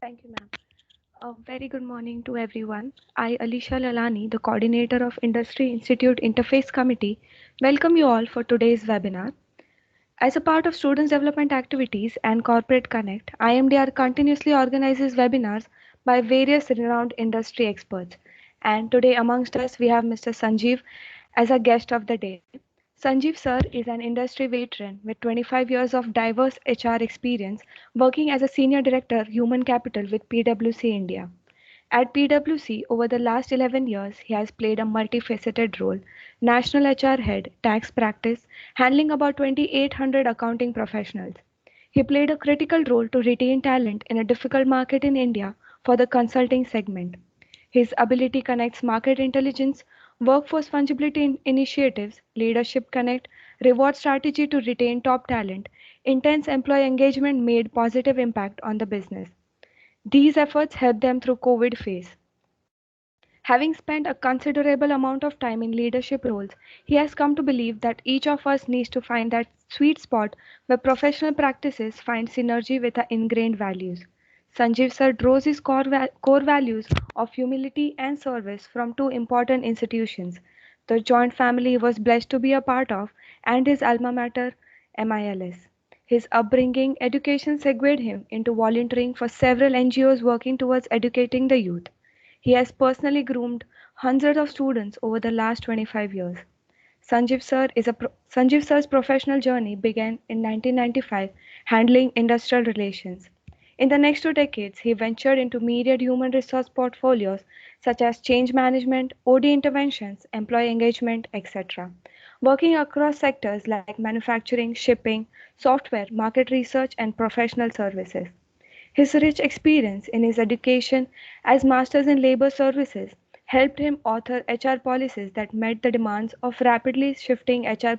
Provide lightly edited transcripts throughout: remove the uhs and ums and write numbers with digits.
Thank you, ma'am. A very good morning to everyone. I, Alisha Lalani, the coordinator of Industry Institute Interface Committee, welcome you all for today's webinar. As a part of Students Development Activities and Corporate Connect, IMDR continuously organizes webinars by various renowned industry experts. And today amongst us, we have Mr. Sanjeev as a guest of the day. Sanjeev sir is an industry veteran with 25 years of diverse HR experience working as a senior director human capital with PwC India. At PwC, over the last 11 years, he has played a multifaceted role: national HR head, tax practice, handling about 2,800 accounting professionals. He played a critical role to retain talent in a difficult market in India for the consulting segment. His ability connects market intelligence, workforce fungibility initiatives, leadership connect, reward strategy to retain top talent, intense employee engagement made positive impact on the business. These efforts helped them through COVID phase. Having spent a considerable amount of time in leadership roles, he has come to believe that each of us needs to find that sweet spot where professional practices find synergy with our ingrained values. Sanjeev sir draws his core values of humility and service from two important institutions, the joint family he was blessed to be a part of, and his alma mater, MILS. His upbringing, education segued him into volunteering for several NGOs working towards educating the youth. He has personally groomed hundreds of students over the last 25 years. Sanjeev sir's professional journey began in 1995 handling industrial relations. In the next 2 decades, he ventured into myriad human resource portfolios such as change management, OD interventions, employee engagement, etc., working across sectors like manufacturing, shipping, software, market research, and professional services. His rich experience in his education as Masters in Labor Services helped him author HR policies that met the demands of rapidly shifting HR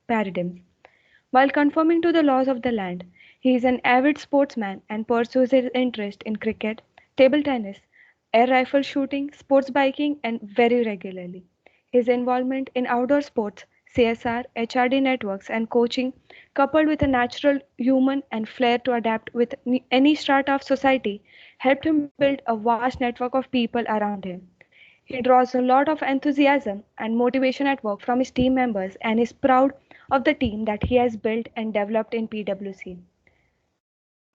paradigms. While conforming to the laws of the land, he is an avid sportsman and pursues his interest in cricket, table tennis, air rifle shooting, sports biking, and very regularly. His involvement in outdoor sports, CSR, HRD networks, and coaching, coupled with a natural human and flair to adapt with any strata of society, helped him build a vast network of people around him. He draws a lot of enthusiasm and motivation at work from his team members and is proud of the team that he has built and developed in PwC.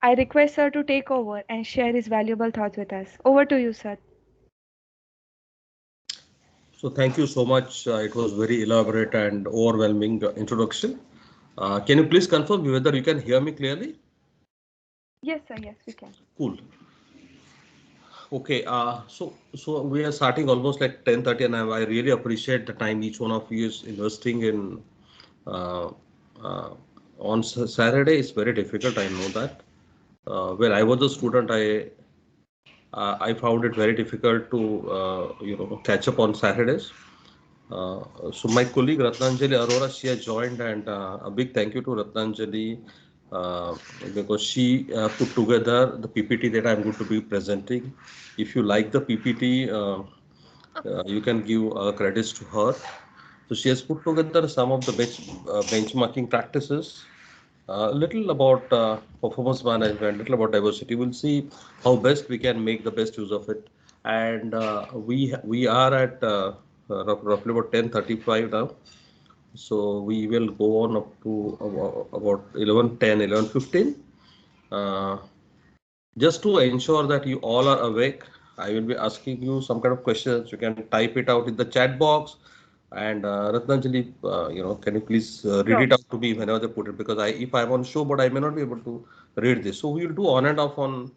I request sir to take over and share his valuable thoughts with us. Over to you, sir. So thank you so much. It was very elaborate and overwhelming introduction. Can you please confirm whether you can hear me clearly? Yes, sir. Yes, we can. Cool. Okay. So we are starting almost like 10:30, and I really appreciate the time each one of you is investing in. Uh, uh, on Saturday, it's very difficult. I know that. When I was a student, I found it very difficult to catch up on Saturdays. So my colleague Ratnanjali Arora, she has joined, and a big thank you to Ratnanjali uh, because she put together the PPT that I'm going to be presenting. If you like the PPT, you can give credits to her. So she has put together some of the benchmarking practices, a little about performance management, little about diversity. We'll see how best we can make the best use of it. And we are at roughly about 10:35 now. So we will go on up to about 11:10, 11:15. Uh, just to ensure that you all are awake, I will be asking you some kind of questions. You can type it out in the chat box. And Ratnanjali, can you please read Sure. it out to me whenever they put it? Because if I'm on show, but I may not be able to read this. So we will do on and off on,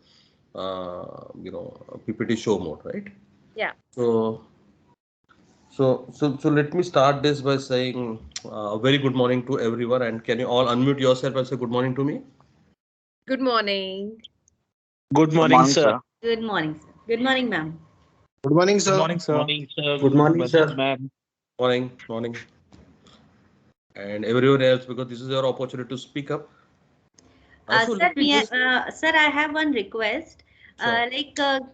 PPT show mode, right? Yeah. So let me start this by saying a very good morning to everyone. And can you all unmute yourself and say good morning to me? Good morning. Good morning, sir. Good morning, sir. Good morning, ma'am. Good morning, sir. Good morning, sir. Morning, sir. Good morning, sir. Ma'am. Morning. And everyone else, because this is your opportunity to speak up. So Sir, let me just... sir, I have one request. Sure.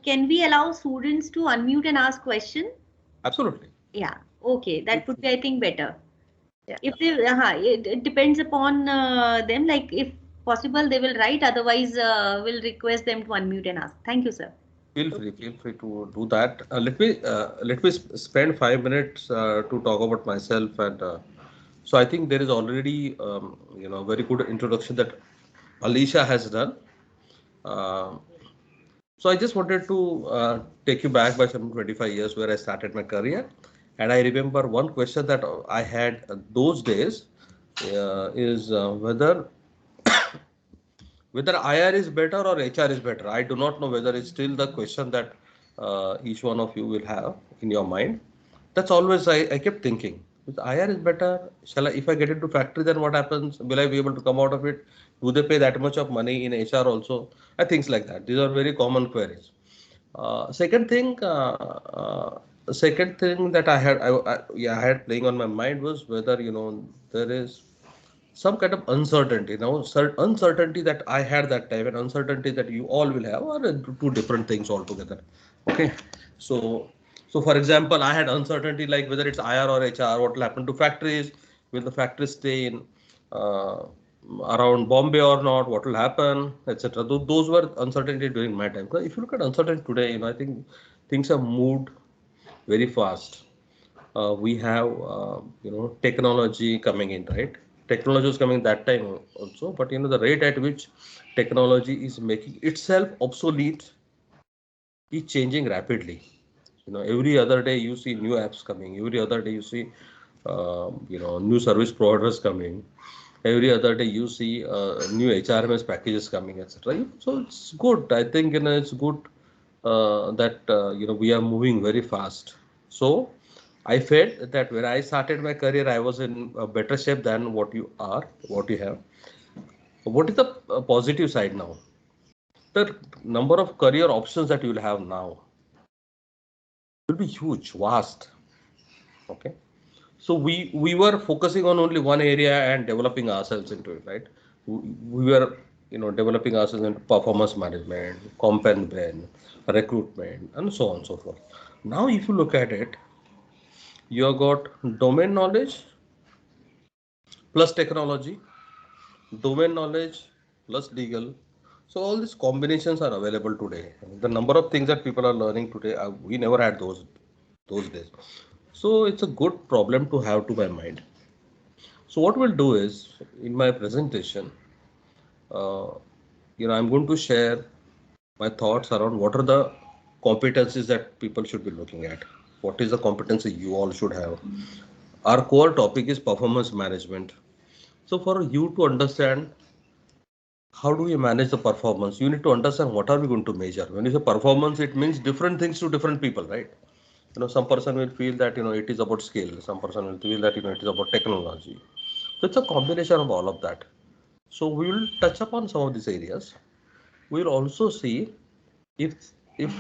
Can we allow students to unmute and ask question? Absolutely. Yeah. Okay, that would be, I think, better. Yeah. If they, it depends upon them. Like if possible, they will write. Otherwise, we'll request them to unmute and ask. Thank you, sir. Feel free to do that. Let me spend 5 minutes to talk about myself, and so I think there is already very good introduction that Alicia has done. Uh, so I just wanted to take you back by some 25 years where I started my career, and I remember one question that I had those days is whether IR is better or HR is better. I do not know whether it's still the question that each one of you will have in your mind. That's always I kept thinking. If IR is better, shall I? If I get into factory, then what happens? Will I be able to come out of it? Do they pay that much of money in HR also? Things like that. These are very common queries. Second thing that I had playing on my mind was whether there is some kind of uncertainty. Now, uncertainty that I had that time and uncertainty that you all will have are two different things altogether. Okay, so for example, I had uncertainty like whether it's IR or HR, what will happen to factories, will the factories stay in uh, around Bombay or not, what will happen, etc. Those were uncertainty during my time. Because if you look at uncertainty today, I think things have moved very fast. We have technology coming in, right? Technology was coming that time also, but the rate at which technology is making itself obsolete is changing rapidly. Every other day you see new apps coming, every other day you see new service providers coming, every other day you see new HRMS packages coming, etc. So it's good, I think. It's good that we are moving very fast. So I felt that when I started my career, I was in a better shape than what you have. What is the positive side now? The number of career options that you will have now will be huge, vast. Okay. So we were focusing on only one area and developing ourselves into it, right? We were developing ourselves into performance management, comp and ben, recruitment, and so on and so forth. Now, if you look at it, you have got domain knowledge plus technology, domain knowledge plus legal. So all these combinations are available today. The number of things that people are learning today, we never had those days. So it's a good problem to have to my mind. So what we'll do is in my presentation, uh, I'm going to share my thoughts around what are the competencies that people should be looking at. What is the competency you all should have? Our core topic is performance management. So for you to understand how do we manage the performance, you need to understand what are we going to measure. When you say performance, it means different things to different people, right? Some person will feel that it is about skill, some person will feel that it is about technology. So it's a combination of all of that. So we will touch upon some of these areas. We will also see if if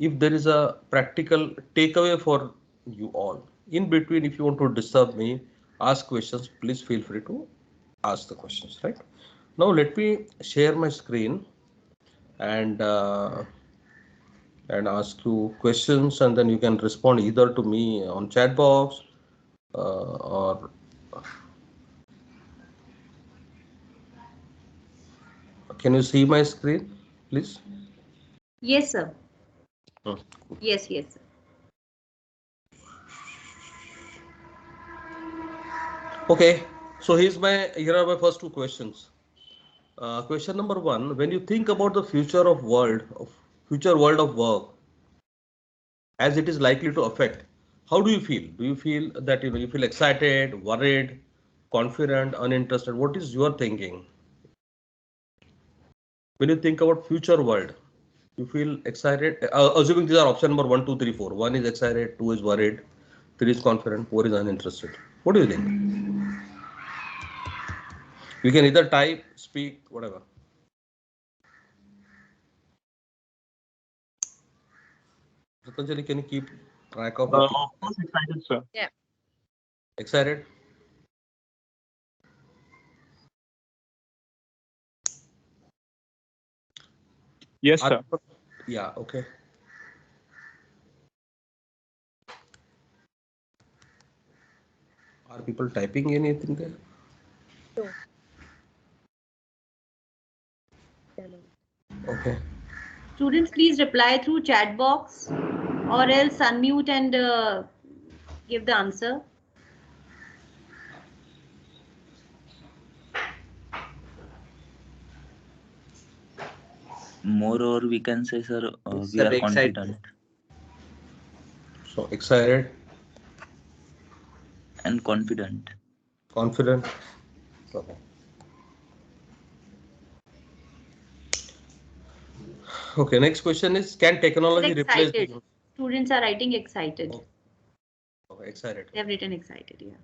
if there is a practical takeaway for you all. In between, if you want to disturb me, ask questions, please feel free to ask the questions, right? Now let me share my screen and ask you questions, and then you can respond either to me on chat box or can you see my screen, please? Yes, sir. Hmm. Yes, yes, sir. Okay, so here are my first two questions. Question number one: when you think about the future world of work, as it is likely to affect, how do you feel? Do you feel that you feel excited, worried, confident, uninterested? What is your thinking when you think about future world? You feel excited, assuming these are option number one, two, three, four. One is excited, two is worried, three is confident, four is uninterested. What do you think? You can either type, speak, whatever. Patanjali, can you keep track of what people Of course, excited, sir. Yeah. excited? Yes, Are sir. people, yeah, okay. Are people typing anything there? No. Okay. Students, please reply through chat box or else unmute and give the answer. Moreover, we can say, sir, we Sir, are excited. confident So excited, and confident. confident. Okay. Okay. Next question is: can technology replace the Excited. Students are writing excited. Okay, excited. They have written excited, yeah.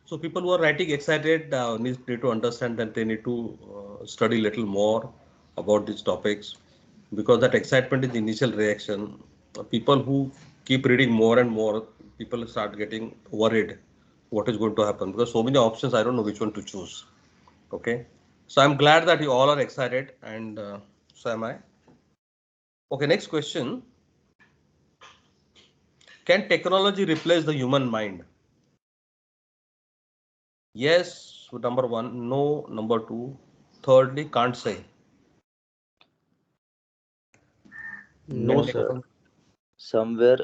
So people who are writing excited need to understand that they need to study a little more about these topics, because that excitement is the initial reaction. People who keep reading more and more, people start getting worried what is going to happen, because so many options, I don't know which one to choose. Okay. So I'm glad that you all are excited, and so am I. Okay, next question. Can technology replace the human mind? Yes, number one. No, number two. Thirdly, can't say. No, Means sir. somewhere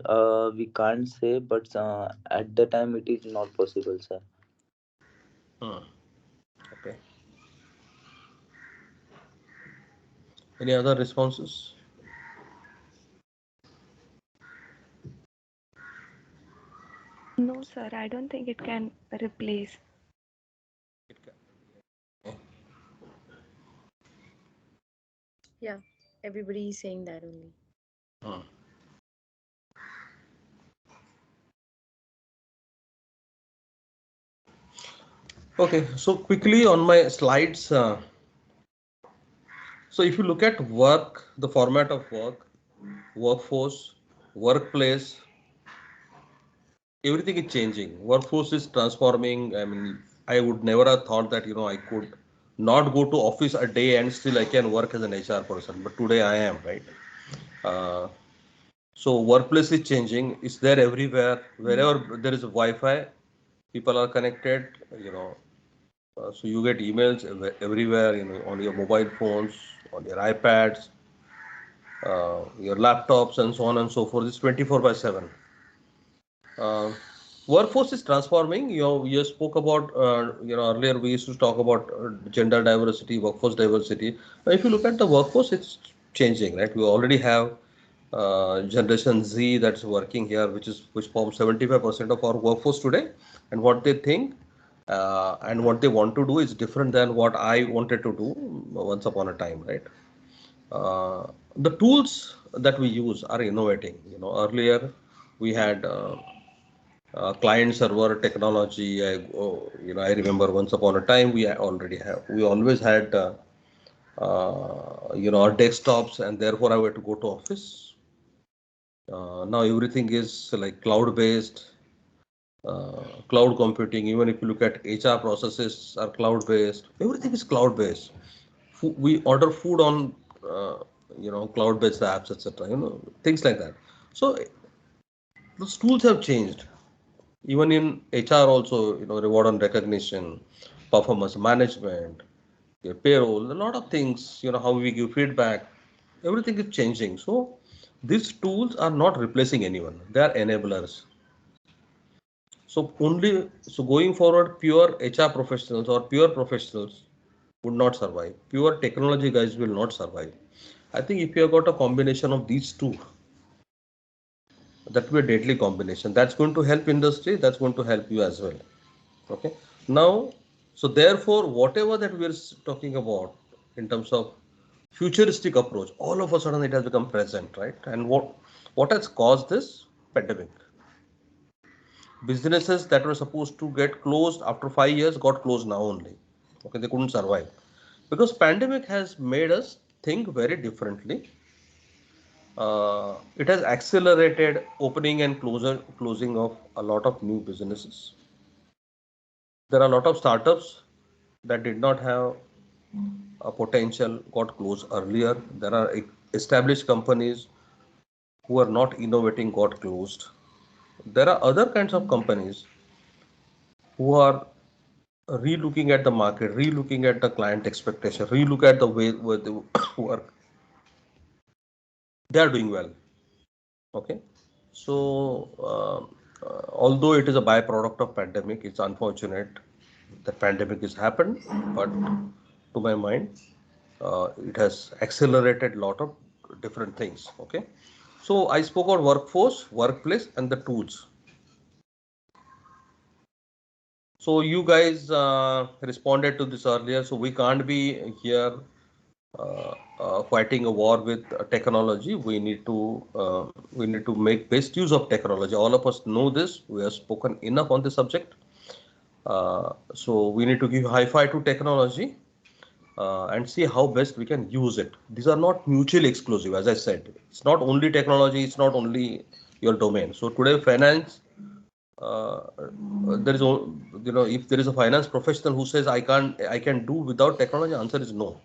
we can't say, but at the time it is not possible, sir. Okay. Any other responses? No, sir, I don't think it can replace. It can. Yeah, everybody is saying that only. Hmm. Okay, so quickly on my slides. So if you look at work, the format of work, workforce, workplace, everything is changing. Workforce is transforming. I mean, I would never have thought that, I could not go to office a day and still I can work as an HR person. But today I am, right? Uh, so workplace is changing. It's there everywhere. Wherever there is a Wi-Fi, people are connected, so you get emails everywhere, on your mobile phones, on your iPads, your laptops, and so on and so forth. It's 24 by 7. Uh, Workforce is transforming. You spoke about, earlier we used to talk about gender diversity, workforce diversity. Now, if you look at the workforce, it's changing, right? We already have Generation Z that's working here, which forms 75% of our workforce today, and what they think and what they want to do is different than what I wanted to do once upon a time, right? The tools that we use are innovating. Earlier we had client server technology. I remember once upon a time we always had our desktops, and therefore I had to go to office. Now everything is like cloud based, cloud computing. Even if you look at HR processes are cloud based, everything is cloud based. We order food on cloud based apps, etc. Things like that. So those tools have changed. Even in HR also, reward and recognition, performance management, your payroll, a lot of things, how we give feedback, everything is changing. So these tools are not replacing anyone. They are enablers. So going forward, pure HR professionals or pure professionals would not survive. Pure technology guys will not survive. I think if you have got a combination of these two, that will be a deadly combination. That's going to help industry. That's going to help you as well. Okay. Now, so therefore, whatever that we are talking about in terms of futuristic approach, all of a sudden it has become present, right? And what has caused this pandemic? Businesses that were supposed to get closed after 5 years got closed now only. Okay, they couldn't survive because pandemic has made us think very differently. It has accelerated opening and closing of a lot of new businesses. There are a lot of startups that did not have a potential got closed earlier. There are established companies who are not innovating got closed. there are other kinds of companies who are re-looking at the market, re-looking at the client expectation, re-look at the way where they work. They are doing well. Okay, so although it is a byproduct of pandemic, it's unfortunate that pandemic has happened, but to my mind, it has accelerated a lot of different things. Okay, so I spoke about workforce, workplace, and the tools. So you guys responded to this earlier, so we can't be here fighting a war with technology. We need to make best use of technology. All of us know this. We have spoken enough on this subject. So we need to give high five to technology and see how best we can use it. These are not mutually exclusive, as I said. It's not only technology. It's not only your domain. So today, finance. There is, if there is a finance professional who says I can do without technology, answer is no.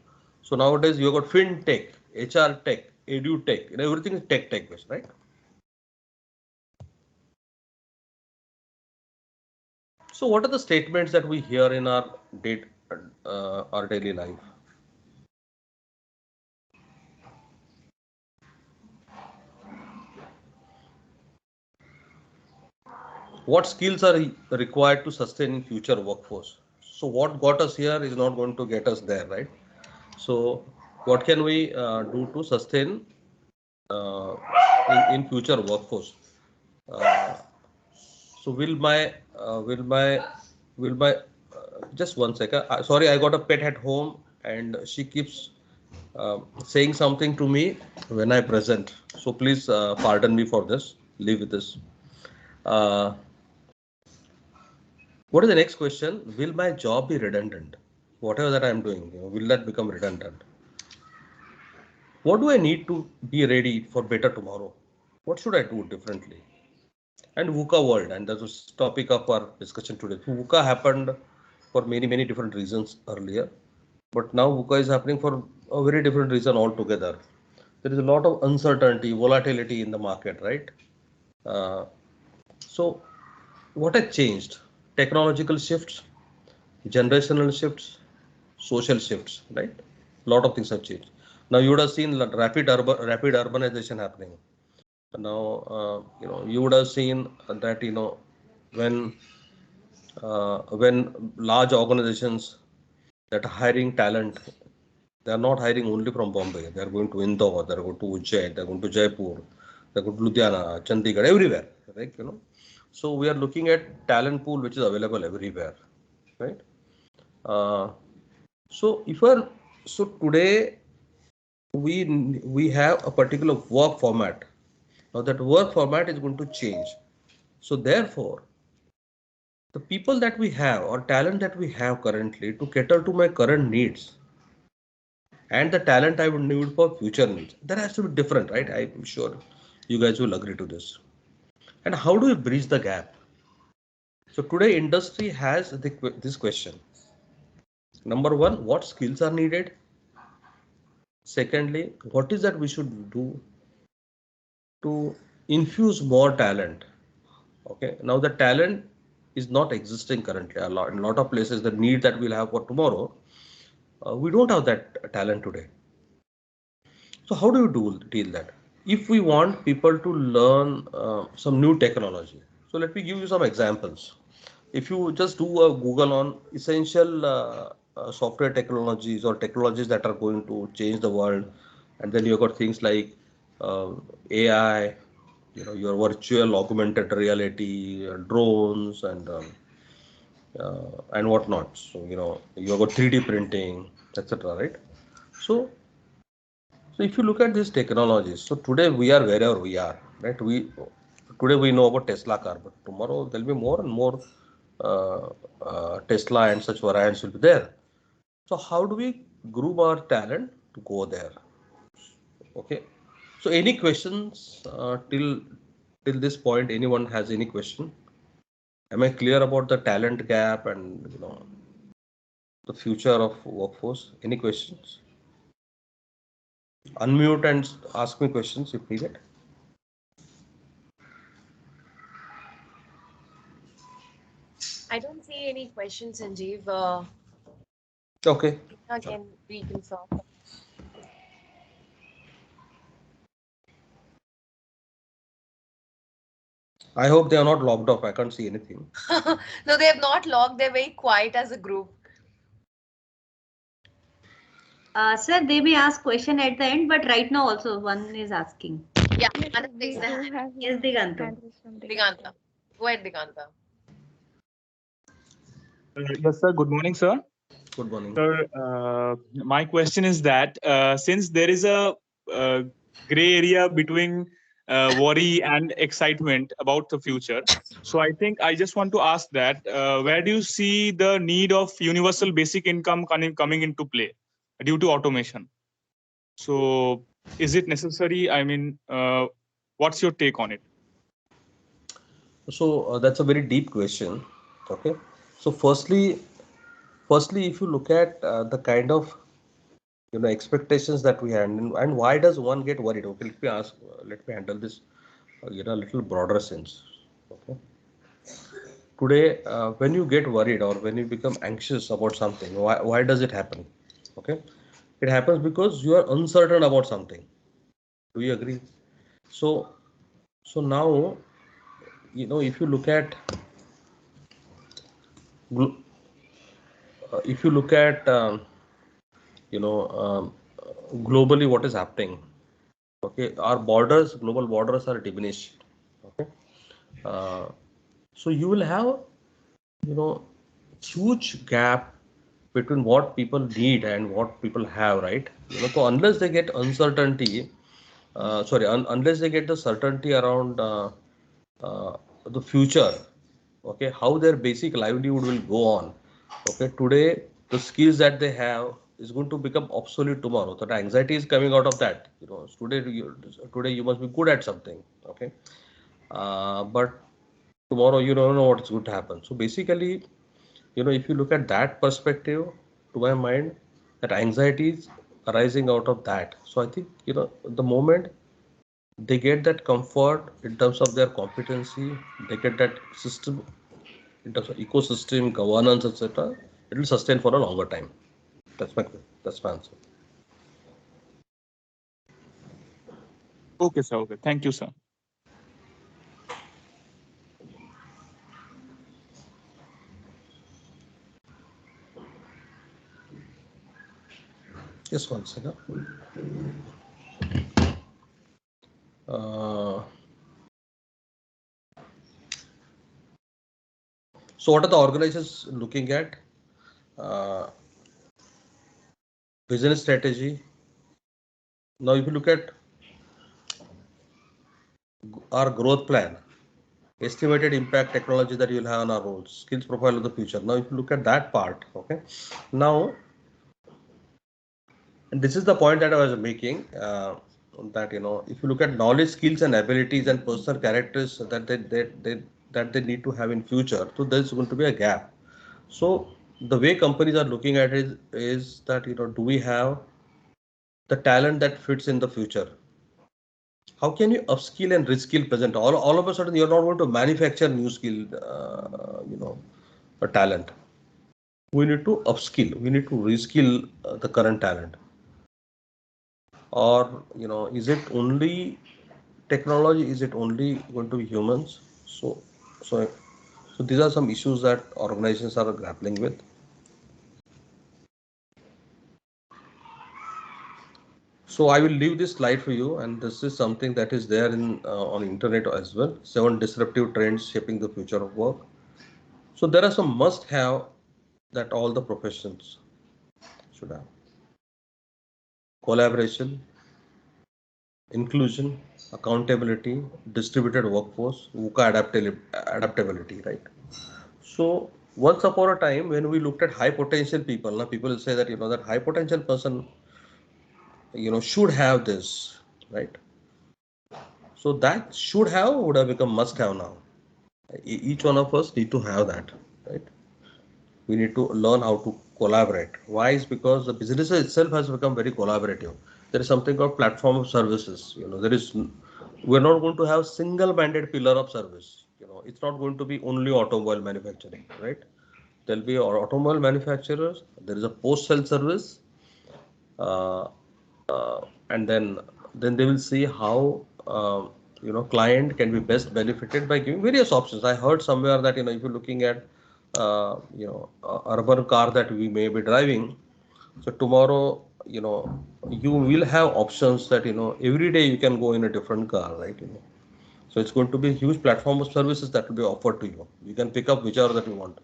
So nowadays you have got fintech, HR tech, edu tech, everything is tech based, right? So what are the statements that we hear in our daily life? What skills are required to sustain in future workforce? So what got us here is not going to get us there, right? So what can we do to sustain uh, in future workforce? Uh, so will my just one second. Sorry, I got a pet at home and she keeps saying something to me when I present. So please pardon me for this. Leave with this. Uh, what is the next question? Will my job be redundant? Whatever that I'm doing, will that become redundant? What do I need to be ready for better tomorrow? What should I do differently? And VUCA world, and that was topic of our discussion today. So VUCA happened for many different reasons earlier, but now VUCA is happening for a very different reason altogether. There is a lot of uncertainty, volatility in the market, right? Uh, so what has changed? Technological shifts, generational shifts, social shifts, right? A lot of things have changed. Now you would have seen rapid urbanization happening. Now you would have seen that when large organizations that are hiring talent, they are not hiring only from Bombay. They are going to Indore, they are going to Ujjain, they are going to Jaipur, they are going to Ludhiana, Chandigarh, everywhere, right? So we are looking at talent pool which is available everywhere, right? Uh, so today we have a particular work format. Now that work format is going to change. So therefore, the people that we have or talent that we have currently to cater to my current needs and the talent I would need for future needs, that has to be different, right? I'm sure you guys will agree to this. And how do we bridge the gap? So today industry has this question. Number one, what skills are needed? Secondly, what is that we should do to infuse more talent? Okay, now the talent is not existing currently. In a lot of places, the need that we'll have for tomorrow, we don't have that talent today. So how do you deal that? If we want people to learn some new technology, so let me give you some examples. If you just do a Google on essential software technologies or technologies that are going to change the world, and then you've got things like AI, your virtual augmented reality, drones, and whatnot. So you've got 3D printing, etc. Right? So So if you look at these technologies, so today we are wherever we are, right? Today we know about Tesla car, but tomorrow there'll be more and more Tesla and such variants will be there. So how do we groom our talent to go there? Okay. So any questions till this point? Anyone has any question? Am I clear about the talent gap and the future of workforce? Any questions? Unmute and ask me questions if needed. I don't see any questions, Sanjeev. Okay. Can reconfirm. I hope they are not logged off. I can't see anything. No, they have not logged. They're very quiet as a group. Sir, they may ask question at the end, but right now also one is asking. Yeah, Yes, sir, Anand we raised the do hand. have Yes, Diganta. hand raised from Diganta. Go ahead, Diganta. Yes, sir. Good morning, sir. Good morning. Sir, my question is that since there is a gray area between worry and excitement about the future, so I think I just want to ask that where do you see the need of universal basic income coming into play due to automation? So, is it necessary? I mean, what's your take on it? So that's a very deep question. Okay. So firstly, if you look at the kind of expectations that we had, and why does one get worried? Okay, let me handle this a little broader sense. Okay. Today, when you get worried or when you become anxious about something, why does it happen? Okay. It happens because you are uncertain about something. Do you agree? So now, if you look at if you look at you know globally what is happening, okay, our global borders are diminished. Okay. uh, so you will have huge gap between what people need and what people have, right? So unless they get uncertainty, unless they get the certainty around uh, the future, okay, how their basic livelihood will go on. Okay, today the skills that they have is going to become obsolete tomorrow. So the anxiety is coming out of that. Today you must be good at something. Okay, but tomorrow you don't know what's going to happen. So basically, if you look at that perspective, to my mind, that anxiety is arising out of that. So I think the moment they get that comfort in terms of their competency, they get that system in terms of ecosystem, governance, etc., it will sustain for a longer time. That's my that's my answer. Okay, sir. Okay. Thank you, sir. Just one second. Uh, so what are the organizations looking at? Uh, Business strategy. Now, if you look at our growth plan, estimated impact technology that you'll have on our roles, skills profile of the future. Now, if you look at that part, okay, now, and this is the point that I was making, that if you look at knowledge, skills, and abilities and personal characters that they need to have in future, so there's going to be a gap. So the way companies are looking at it is that do we have the talent that fits in the future? How can you upskill and reskill present? All of a sudden, you're not going to manufacture new skill, a talent. We need to upskill. We need to reskill the current talent. Or is it only technology? Is it only going to be humans? So so these are some issues that organizations are grappling with. So I will leave this slide for you, and this is something that is there in on internet as well. 7 disruptive trends shaping the future of work. So there are some must-have that all the professions should have: collaboration, inclusion, accountability, distributed workforce, VUCA adaptability, right? So once upon a time, when we looked at high potential people, now people say that that high potential person should have this, right? So that should have would have become must have now. Each one of us need to have that, right? We need to learn how to collaborate. Why? Is because the business itself has become very collaborative. There is something called platform of services. We're not going to have single-minded pillar of service. it's not going to be only automobile manufacturing, right? There'll be automobile manufacturers. There is a post-sale service, uh, uh, and then they will see how client can be best benefited by giving various options. I heard somewhere that if you're looking at a urban car that we may be driving, so tomorrow you will have options that every day you can go in a different car, right? So it's going to be a huge platform of services that will be offered to you. You can pick up whichever that you want.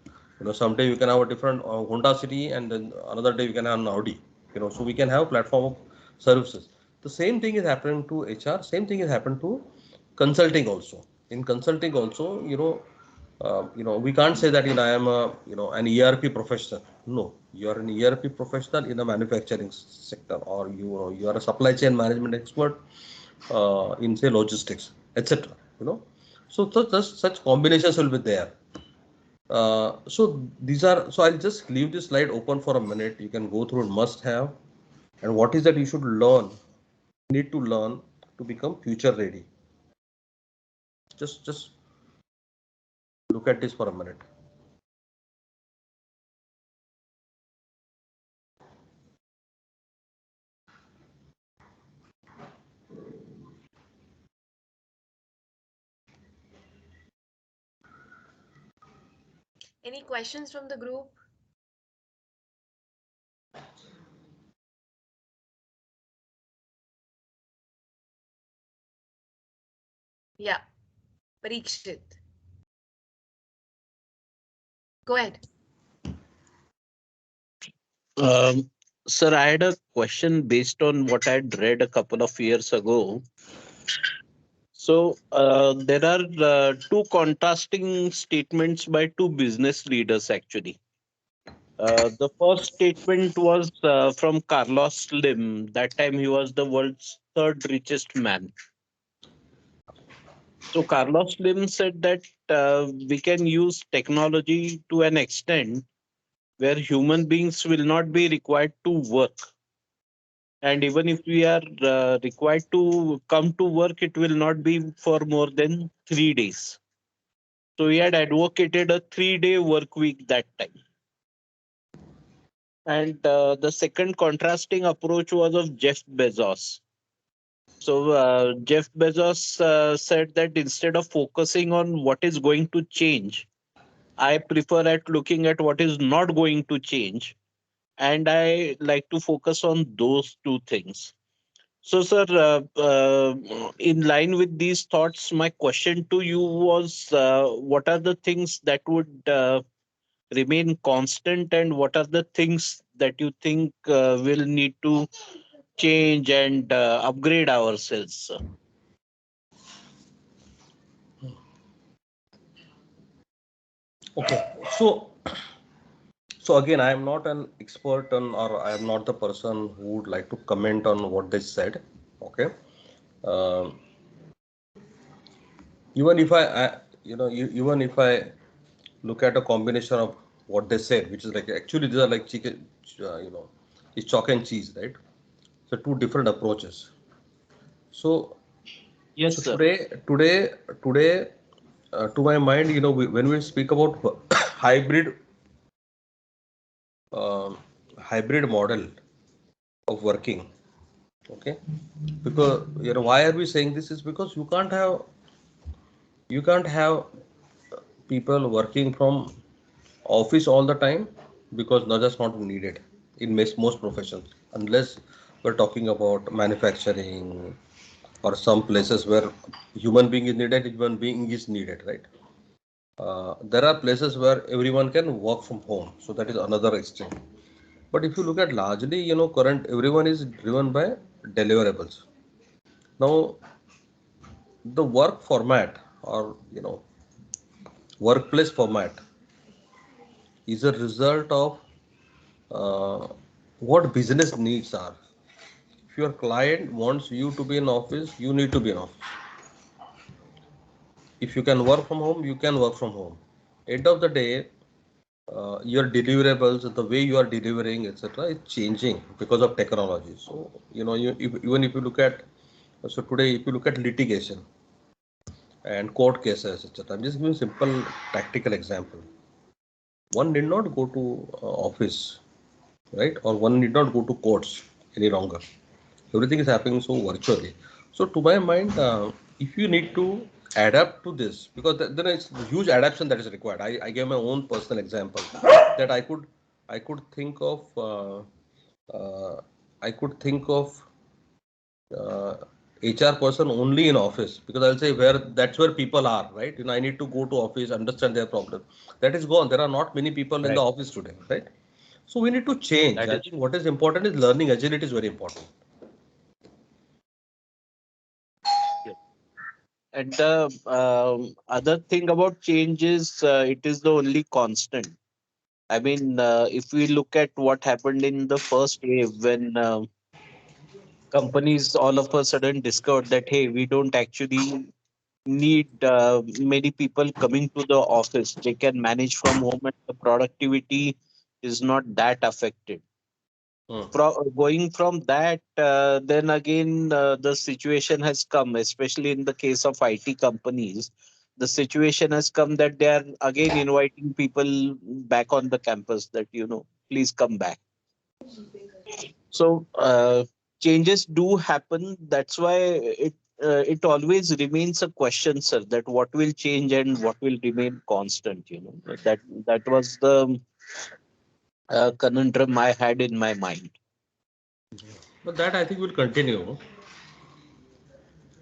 Someday you can have a different Honda City, and then another day you can have an Audi. So we can have platform of services. The same thing is happening to HR. Same thing is happening to consulting also. In consulting also, we can't say that I am a an ERP professional. No, you are an ERP professional in the manufacturing sector, or you are a supply chain management expert in say logistics, etc. So such combinations will be there. So I'll just leave this slide open for a minute. You can go through must have, and what is that you should learn, need to learn to become future ready. Just look at this for a minute. Any questions from the group? Yeah, Parikshit. Go ahead. Sir, I had a question based on what I'd read a couple of years ago. So there are two contrasting statements by two business leaders, actually. The first statement was from Carlos Slim. That time he was the world's third richest man. So Carlos Slim said that we can use technology to an extent where human beings will not be required to work. And even if we are required to come to work, it will not be for more than 3 days. So we had advocated a 3-day work week that time. And the second contrasting approach was of Jeff Bezos. So Jeff Bezos said that instead of focusing on what is going to change, I prefer at looking at what is not going to change. And I like to focus on those two things. So, sir, in line with these thoughts, my question to you was what are the things that would remain constant, and what are the things that you think will need to change and upgrade ourselves, sir? Okay, so again, I am not an expert on, or I am not the person who would like to comment on what they said. Okay. Um Even if even if I look at a combination of what they said, which is like actually these are like chicken, it's chalk and cheese, right? So two different approaches. So Yes, so sir. today, to my mind, when we speak about hybrid uh, hybrid model of working, okay, because why are we saying this is because you can't have people working from office all the time, because no, that's not needed in most professions, unless we're talking about manufacturing or some places where human being is needed, human being is needed, right? There are places where everyone can work from home, so that is another extreme. But if you look at largely, current everyone is driven by deliverables. Now, the work format, or workplace format, is a result of what business needs are. If your client wants you to be in office, you need to be in office. If you can work from home, you can work from home. End of the day, your deliverables, the way you are delivering, etc., is changing because of technology. So, even if you look at, so today, if you look at litigation, and court cases, etc. I'm just giving a simple tactical example. One need not go to office, right? Or one need not go to courts any longer. Everything is happening so virtually. So to my mind, if you need to adapt to this, because there is huge adaptation that is required. I gave my own personal example that I could think of uh, I could think of HR person only in office, because I'll say where that's where people are, right? I need to go to office, understand their problem. That is gone. There are not many people in the Right. office today, right? So we need to change. That I is think what is important is learning agility is very important. yeah. And the other thing about change is it is the only constant. I mean, if we look at what happened in the first wave when companies all of a sudden discovered that, hey, we don't actually need many people coming to the office. They can manage from home and the productivity is not that affected. Hmm. Going from that, then again, the situation has come, especially in the case of IT companies. The situation has come that they are again inviting people back on the campus that, please come back. So changes do happen. That's why it always remains a question, sir, that what will change and what will remain constant. That was the conundrum I had in my mind. But that I think will continue.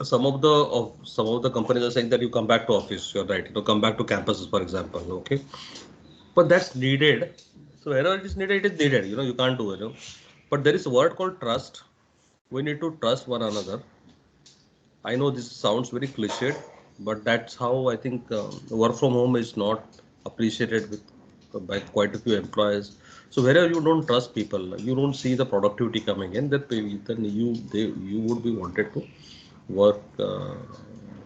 Some of the companies are saying that you come back to office. You're right. Come back to campuses, for example. Okay, but that's needed. So wherever it is needed, it is needed. You can't do it. But there is a word called trust. We need to trust one another. I know this sounds very cliched, but that's how I think work from home is not appreciated by quite a few employers. So wherever you don't trust people, you don't see the productivity coming in. Then you would be wanted to work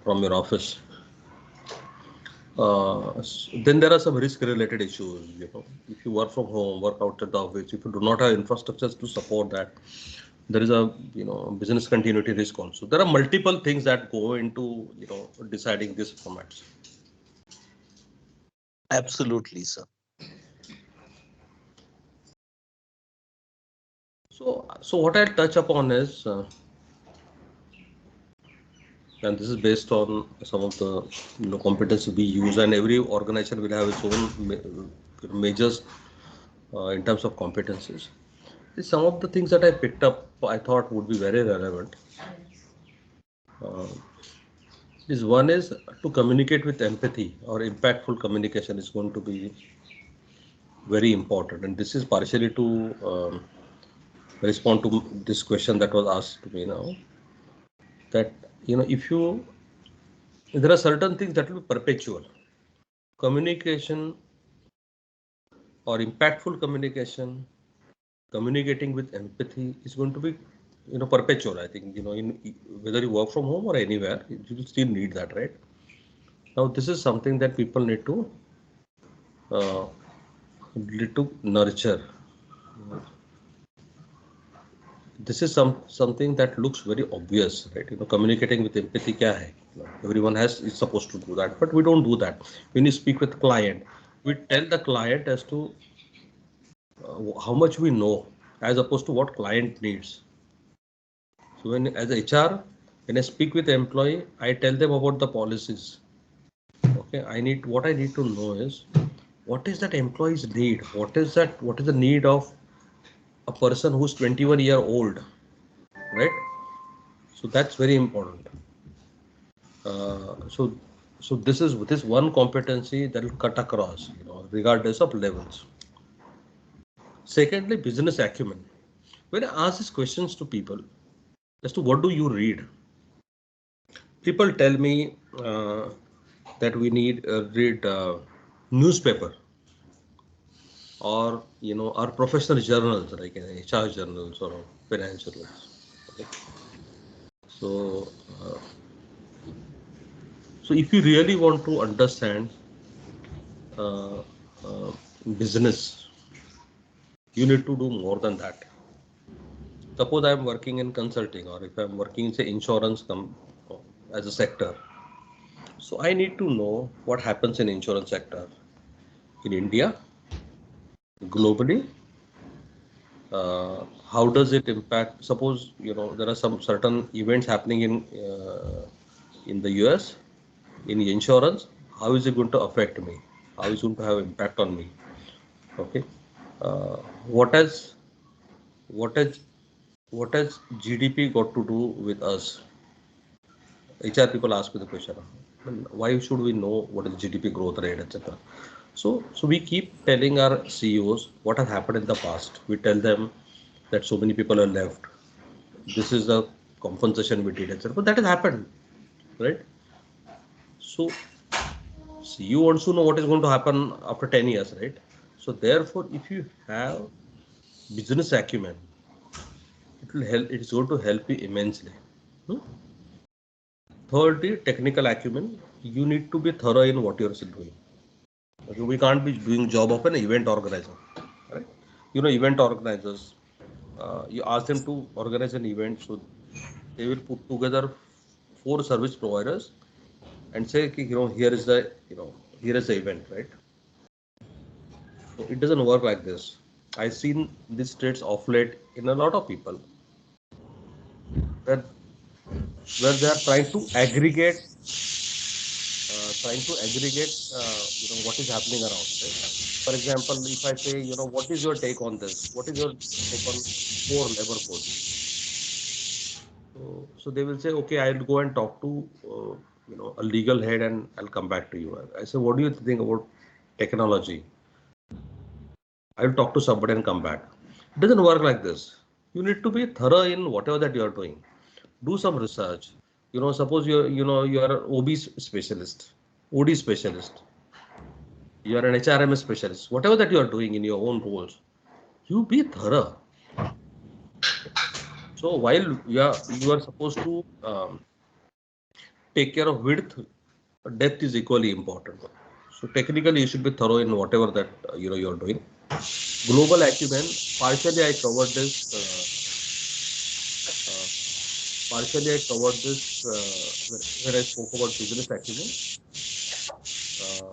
from your office. Then there are some risk-related issues. If you work from home, work out at the office, if you do not have infrastructures to support that, there is a business continuity risk also. There are multiple things that go into deciding these formats. Absolutely, sir. So what I'll touch upon is, and this is based on some of the competencies we use, and every organization will have its own measures in terms of competencies. Some of the things that I picked up, I thought would be very relevant. Uh, is one is to communicate with empathy, or impactful communication is going to be very important, and this is partially to respond to this question that was asked to me now. That if you there are certain things that will be perpetual. Communication or impactful communication, communicating with empathy is going to be perpetual. I think in whether you work from home or anywhere, you will still need that, right? Now this is something that people uh, need to nurture. This is something that looks very obvious, right? Communicating with empathy kya hai? Everyone is supposed to do that, but we don't do that. When you speak with client, we tell the client as to how much we know, as opposed to what client needs. So when as HR, when I speak with the employee, I tell them about the policies. Okay, what I need to know is what is that employee's need? What is the need of a person who's 21-year old, right? So that's very important. So this one competency that will cut across, regardless of levels. Secondly, business acumen. When I ask these questions to people as to what do you read, people tell me that we need read newspaper, or our professional journals like HR journals or finance journals. Okay. So so if you really want to understand uh, uh, business, you need to do more than that. Suppose I am working in consulting, or if I am working in say insurance as a sector. So I need to know what happens in insurance sector in India, globally. How does it impact? Suppose there are some certain events happening in the US in insurance. How is it going to affect me? How is it going to have impact on me? Okay. Uh, what has what has what has GDP got to do with us? HR people ask me the question, why should we know what is GDP growth rate, etc. So we keep telling our CEOs what has happened in the past. We tell them that so many people are left. This is the compensation we did, etc. But that has happened, right? So CEO wants to know what is going to happen after 10 years, right? So therefore, if you have business acumen, it will help. It's going to help you immensely. Hmm? Thirdly, technical acumen. You need to be thorough in what you're doing. Okay, we can't be doing job of an event organizer, right? Event organizers. You ask them to organize an event, so they will put together 4 service providers and say, here is the event, right? So it doesn't work like this. I've seen these traits of late in a lot of people, where they are trying to aggregate what is happening around, right? For example, if I say, what is your take on this? What is your take on core labor code? So they will say, okay, I'll go and talk to a legal head and I'll come back to you. I say, what do you think about technology? I'll talk to somebody and come back. It doesn't work like this. You need to be thorough in whatever that you are doing. Do some research. Suppose you are an OB specialist, OD specialist. You are an HRMS specialist. Whatever that you are doing in your own roles, you be thorough. So while you are supposed to take care of width, depth is equally important. So technically, you should be thorough in whatever that you're doing. Global acumen. Partially, I covered this. Partially, I covered this when I spoke about business acumen.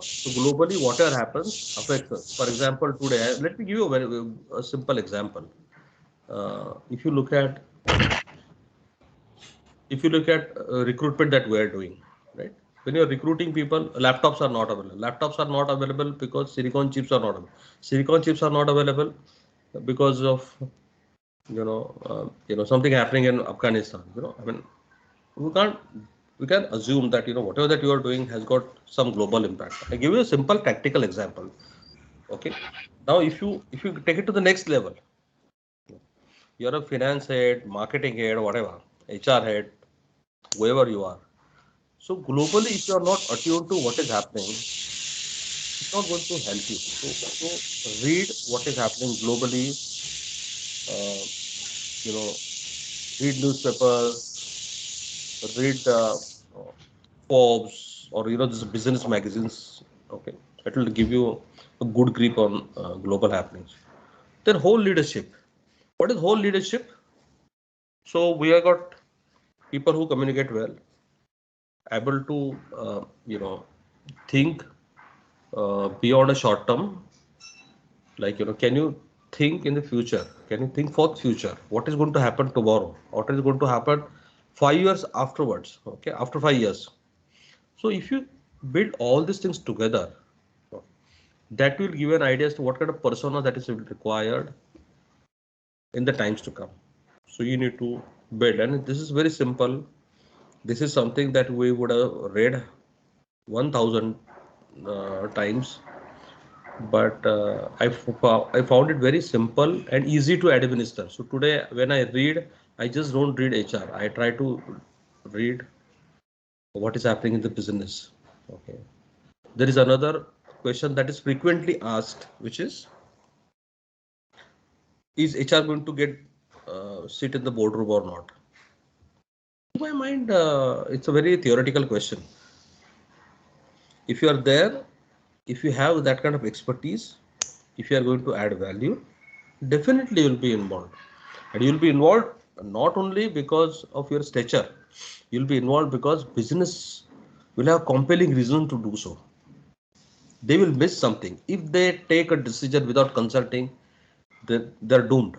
So globally, whatever happens affects us. For example, today, let me give you a simple example. If you look at recruitment that we are doing, right? When you're recruiting people, laptops are not available. Laptops are not available because silicon chips are not available. Silicon chips are not available because of something happening in Afghanistan. I mean, we can assume that whatever that you are doing has got some global impact. I give you a simple practical example. Okay, now if you take it to the next level, you're a finance head, marketing head, whatever, HR head, whoever you are. So globally, if you are not attuned to what is happening, it's not going to help you. So read what is happening globally. Uh, you know, read newspapers, read Forbes, or this business magazines. Okay, it will give you a good grip on global happenings. Then whole leadership. What is whole leadership? So we have got people who communicate well, able to think beyond a short term. Like can you think in the future? Can you think for future? What is going to happen tomorrow? What is going to happen 5 years afterwards? Okay, after 5 years. So if you build all these things together, that will give an idea as to what kind of persona that is required in the times to come. So you need to build, and this is very simple. This is something that we would have read 1000 times, but I found it very simple and easy to administer. So today when I read, I just don't read HR. I try to read what is happening in the business. Okay. There is another question that is frequently asked, which is HR going to get sit in the boardroom or not? To my mind, it's a very theoretical question. If you are there, if you have that kind of expertise, if you are going to add value, definitely you'll be involved. And you'll be involved not only because of your stature, you'll be involved because business will have compelling reason to do so. They will miss something. If they take a decision without consulting, they're doomed,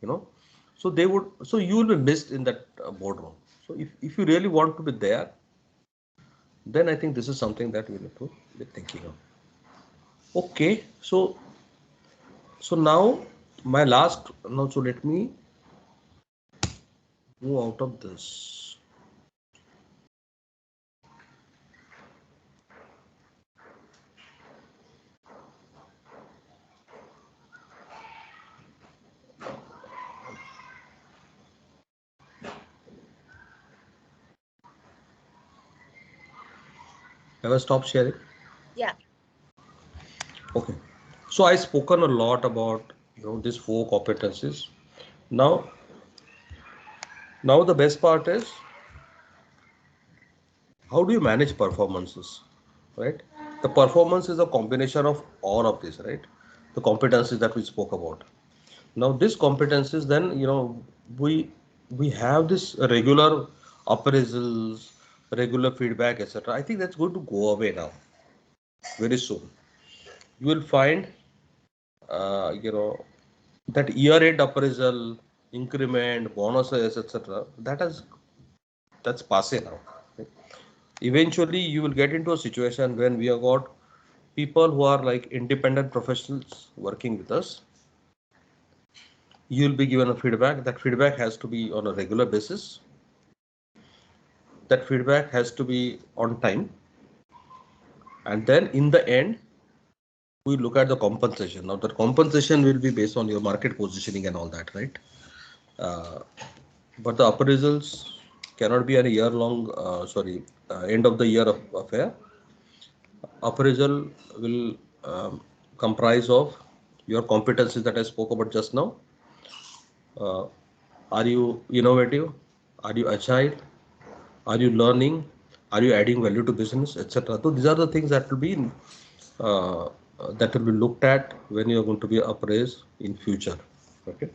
you know. So they would, so you will be missed in that boardroom. So if you really want to be there, then I think this is something that we need to be thinking of. Okay, so now my last, now so let me move out of this. Have I stopped sharing? Yeah. Okay. So I spoken a lot about, you know, these 4 competencies. Now the best part is, how do you manage performances, right? The performance is a combination of all of this, right? The competencies that we spoke about. Now these competencies, then, you know, we have this regular appraisals, regular feedback, etc. I think that's going to go away now very soon. You will find, you know, that year-end appraisal, increment, bonuses, etc. That's passé now. Right? Eventually, you will get into a situation when we have got people who are like independent professionals working with us. You will be given a feedback. That feedback has to be on a regular basis. That feedback has to be on time. And then in the end, we look at the compensation. Now, the compensation will be based on your market positioning and all that, right? Uh, but the appraisals cannot be a year long, end of the year affair. Appraisal will comprise of your competencies that I spoke about just now. Uh, are you innovative? Are you agile? Are you learning? Are you adding value to business, etc.? So these are the things that will be looked at when you are going to be appraised in future. Okay.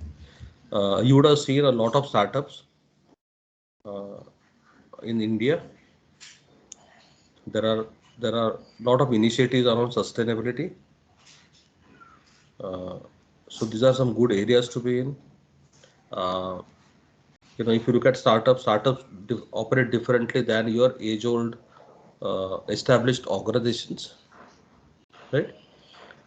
You would have seen a lot of startups uh, in India. There are a lot of initiatives around sustainability. Uh, so these are some good areas to be in. Uh, you know, if you look at startups operate differently than your age-old established organizations, right?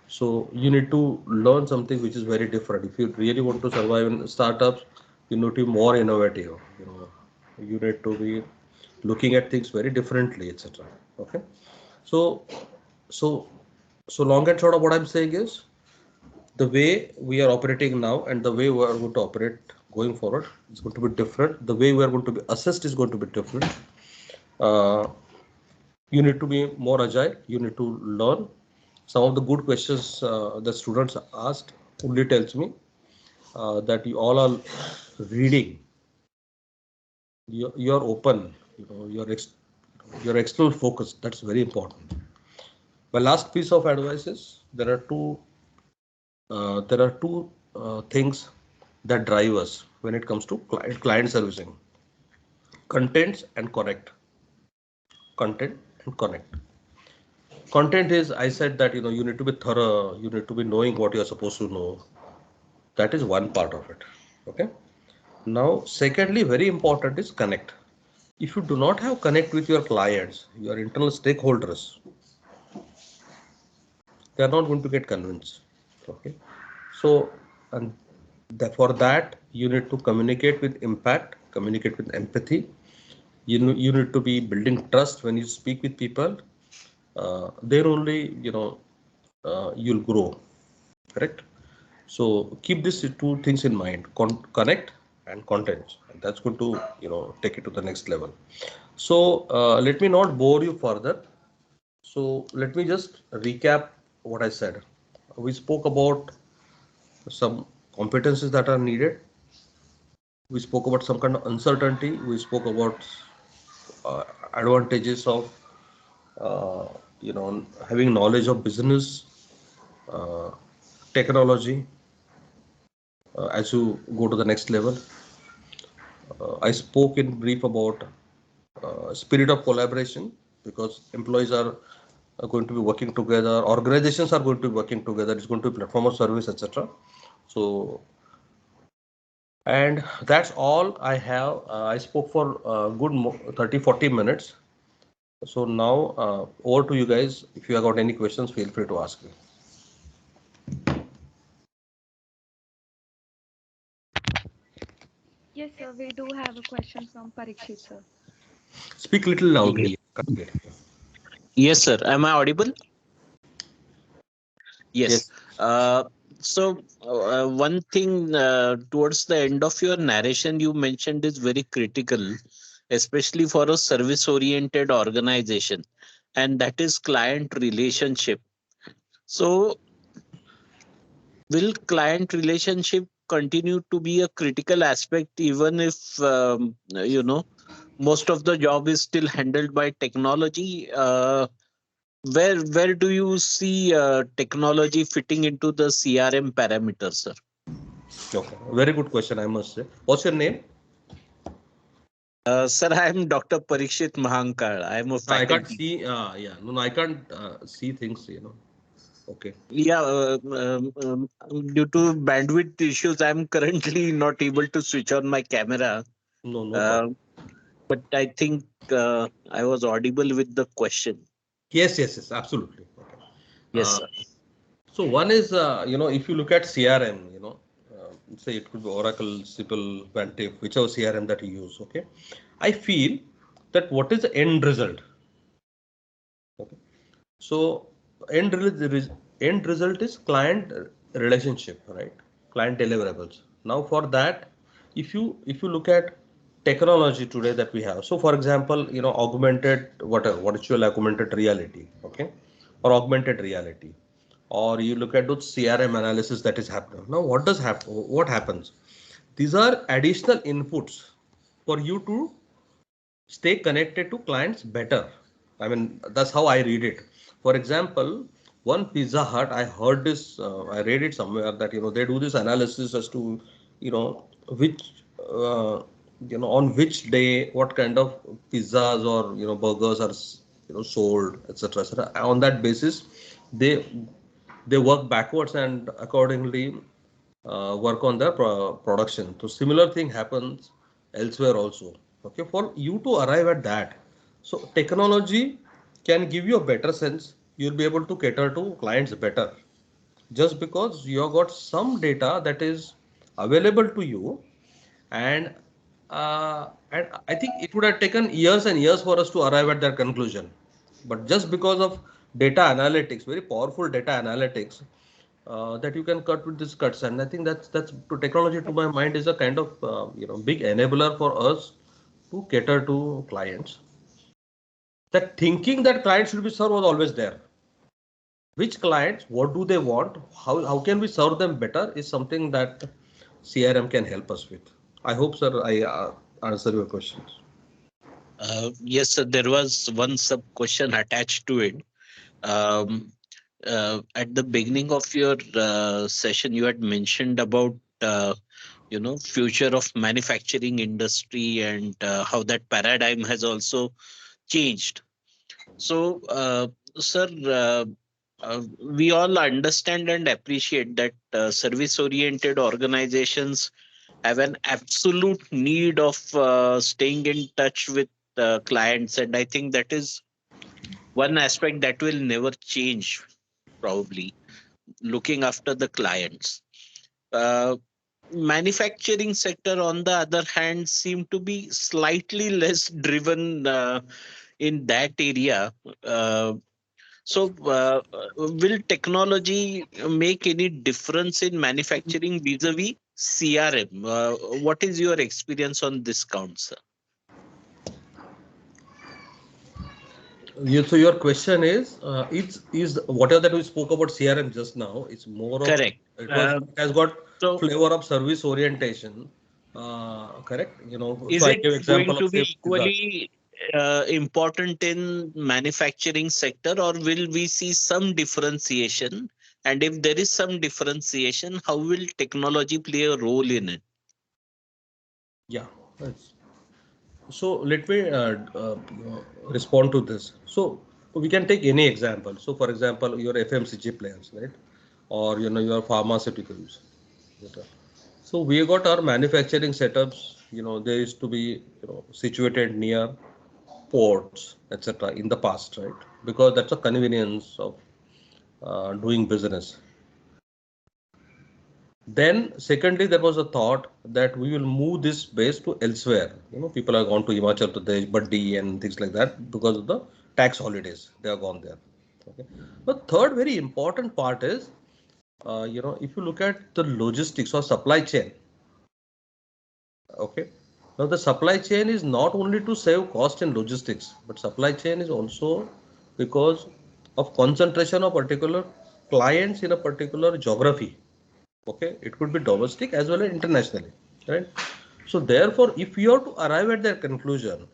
So you need to learn something which is very different. If you really want to survive in startups, you need to be more innovative. You know, you need to be looking at things very differently, etc. Okay. So, so, so long and short of what I'm saying is, the way we are operating now and the way we are going to operate going forward is going to be different. The way we are going to be assessed is going to be different. Uh, you need to be more agile. You need to learn. Some of the good questions the students asked only tells me that you all are reading. You're open. You know, you're external focused. That's very important. My last piece of advice is there are two things that drive us when it comes to client servicing: contents and connect. Content and connect. Content is, I said that, you know, you need to be thorough. You need to be knowing what you're supposed to know. That is one part of it. Okay. Now, secondly, very important is connect. If you do not have connect with your clients, your internal stakeholders, they are not going to get convinced. Okay. So, and for that, you need to communicate with impact, communicate with empathy. You need to be building trust when you speak with people. There only, you know, you'll grow. Correct. So keep these two things in mind: connect and content. That's going to, you know, take it to the next level. So let me not bore you further. So let me just recap what I said. We spoke about some competencies that are needed. We spoke about some kind of uncertainty. We spoke about uh, advantages of uh, you know, having knowledge of business, uh, technology as you go to the next level. I spoke in brief about spirit of collaboration because employees are going to be working together, organizations are going to be working together, it's going to be platform of service, etc. So, and that's all I have. I spoke for good 30-40 minutes. So now over to you guys. If you have got any questions, feel free to ask me. Yes, sir, we do have a question from Parikshit, sir. Speak little Ye- loudly. Can't hear. Yes, sir. Am I audible? Yes. Yes. Uh, one thing towards the end of your narration you mentioned is very critical, especially for a service-oriented organization, and that is client relationship. So, will client relationship continue to be a critical aspect even if most of the job is still handled by technology? Where do you see technology fitting into the CRM parameters, sir? Okay. Very good question, I must say. What's your name? Sir, I am Dr. Parikshit Mahankar. I am a I can't faculty. see. Yeah. No, I can't see things. Okay. Yeah, due to bandwidth issues, I am currently not able to switch on my camera. No, no problem. Uh, but I think I was audible with the question. Yes. Absolutely. Okay. Yes, Uh, sir. so one is, if you look at CRM, say it could be Oracle, Siebel, Vantive, whichever CRM that you use. Okay. I feel that what is the end result? Okay. So end result is client relationship, right? Client deliverables. Now for that, if you look at technology today that we have, so for example, augmented whatever virtual augmented reality, okay, or augmented reality, or you look at those CRM analysis that is happening. Now what does happen? What happens? These are additional inputs for you to stay connected to clients better. I mean, that's how I read it. For example, one Pizza Hut, I heard this, I read it somewhere that, they do this analysis as to, which, on which day, what kind of pizzas or, burgers are, sold, etc. etc. On that basis, they, they work backwards and accordingly work on their production. So similar thing happens elsewhere also. Okay, for you to arrive at that, so technology can give you a better sense. You'll be able to cater to clients better just because you have got some data that is available to you, and I think it would have taken years and years for us to arrive at that conclusion. But just because of data analytics, very powerful data analytics, that you can cut with these cuts, and I think that's to technology, to my mind, is a kind of big enabler for us to cater to clients. That thinking that clients should be served was always there. Which clients, what do they want, how can we serve them better, is something that CRM can help us with. I hope, sir, I answer your questions. Yes, sir. There was one sub question attached to it. Um, at the beginning of your session, you had mentioned about future of manufacturing industry and how that paradigm has also changed. So, sir, we all understand and appreciate that service-oriented organizations have an absolute need of staying in touch with clients, and I think that is one aspect that will never change, probably looking after the clients. Uh, Manufacturing sector, on the other hand, seem to be slightly less driven in that area. Uh, will technology make any difference in manufacturing vis-a-vis CRM? What is your experience on this count, sir? So your question is, is whatever that we spoke about CRM just now, it's more of, Correct. it has got So, flavor of service orientation, correct? So is I it gave going example of, to be say, pizza. equally important in manufacturing sector, or will we see some differentiation? And if there is some differentiation, how will technology play a role in it? Yeah, that's So let me respond to this. So we can take any example. So for example, your FMCG players, right? Or your pharmaceuticals. Etc. So we got our manufacturing setups. They used to be situated near ports, etc. in the past, right? Because that's a convenience of doing business. Then, secondly, there was a thought that we will move this base to elsewhere. People are gone to Himachal Pradesh, Baddi, and things like that because of the tax holidays. They are gone there. Okay. The third very important part is, if you look at the logistics or supply chain, okay. Now the supply chain is not only to save cost in logistics, but supply chain is also because of concentration of particular clients in a particular geography. Okay, it could be domestic as well as internationally, right? So therefore, if you have to arrive at that conclusion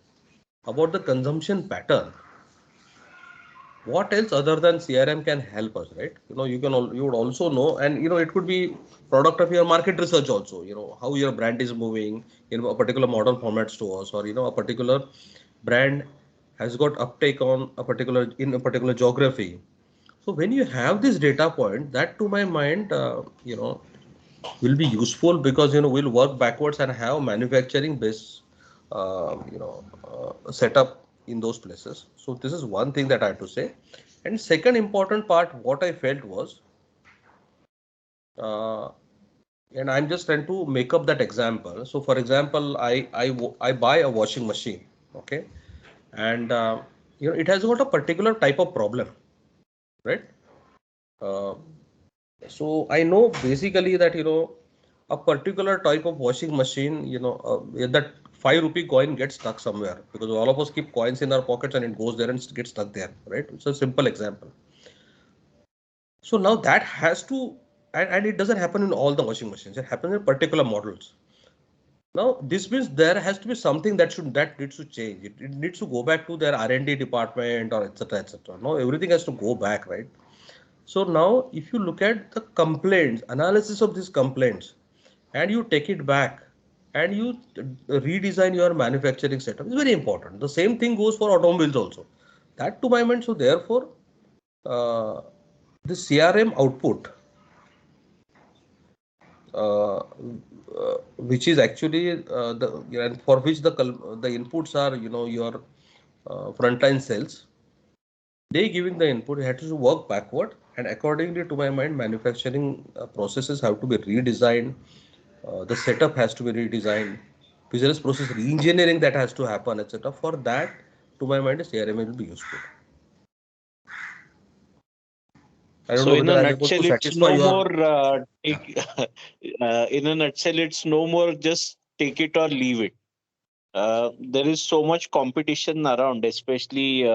about the consumption pattern, what else other than CRM can help us, right? You would also know, and it could be product of your market research also. How your brand is moving in a particular model format stores, or a particular brand has got uptake on a particular geography. So when you have this data point, that to my mind, will be useful because we'll work backwards and have manufacturing based setup in those places. So this is one thing that I have to say. And second important part, what I felt was, uh, and I'm just trying to make up that example. So for example, I buy a washing machine, okay, and it has got a particular type of problem, right? uh, so I know basically that a particular type of washing machine, that 5 rupee coin gets stuck somewhere because all of us keep coins in our pockets and it goes there and gets stuck there, right? It's a simple example. So now that has to, and it doesn't happen in all the washing machines. It happens in particular models. Now this means there has to be something that needs to change. It needs to go back to their R&D department or etc. etc. No, everything has to go back, right? So now if you look at the complaints, analysis of these complaints, and you take it back and you redesign your manufacturing setup, is very important. The same thing goes for automobiles also. That to my mind, so therefore, uh, the CRM output, which is actually and for which the inputs are, your frontline sales, they giving the input, you have to work backward, and accordingly to my mind, manufacturing processes have to be redesigned. The setup has to be redesigned, business process re-engineering that has to happen, etc. For that, to my mind, CRM will be useful. I don't So know in whether a I was able to nutshell, it's satisfy no your. more in a nutshell, it's no more just take it or leave it. There is so much competition around, especially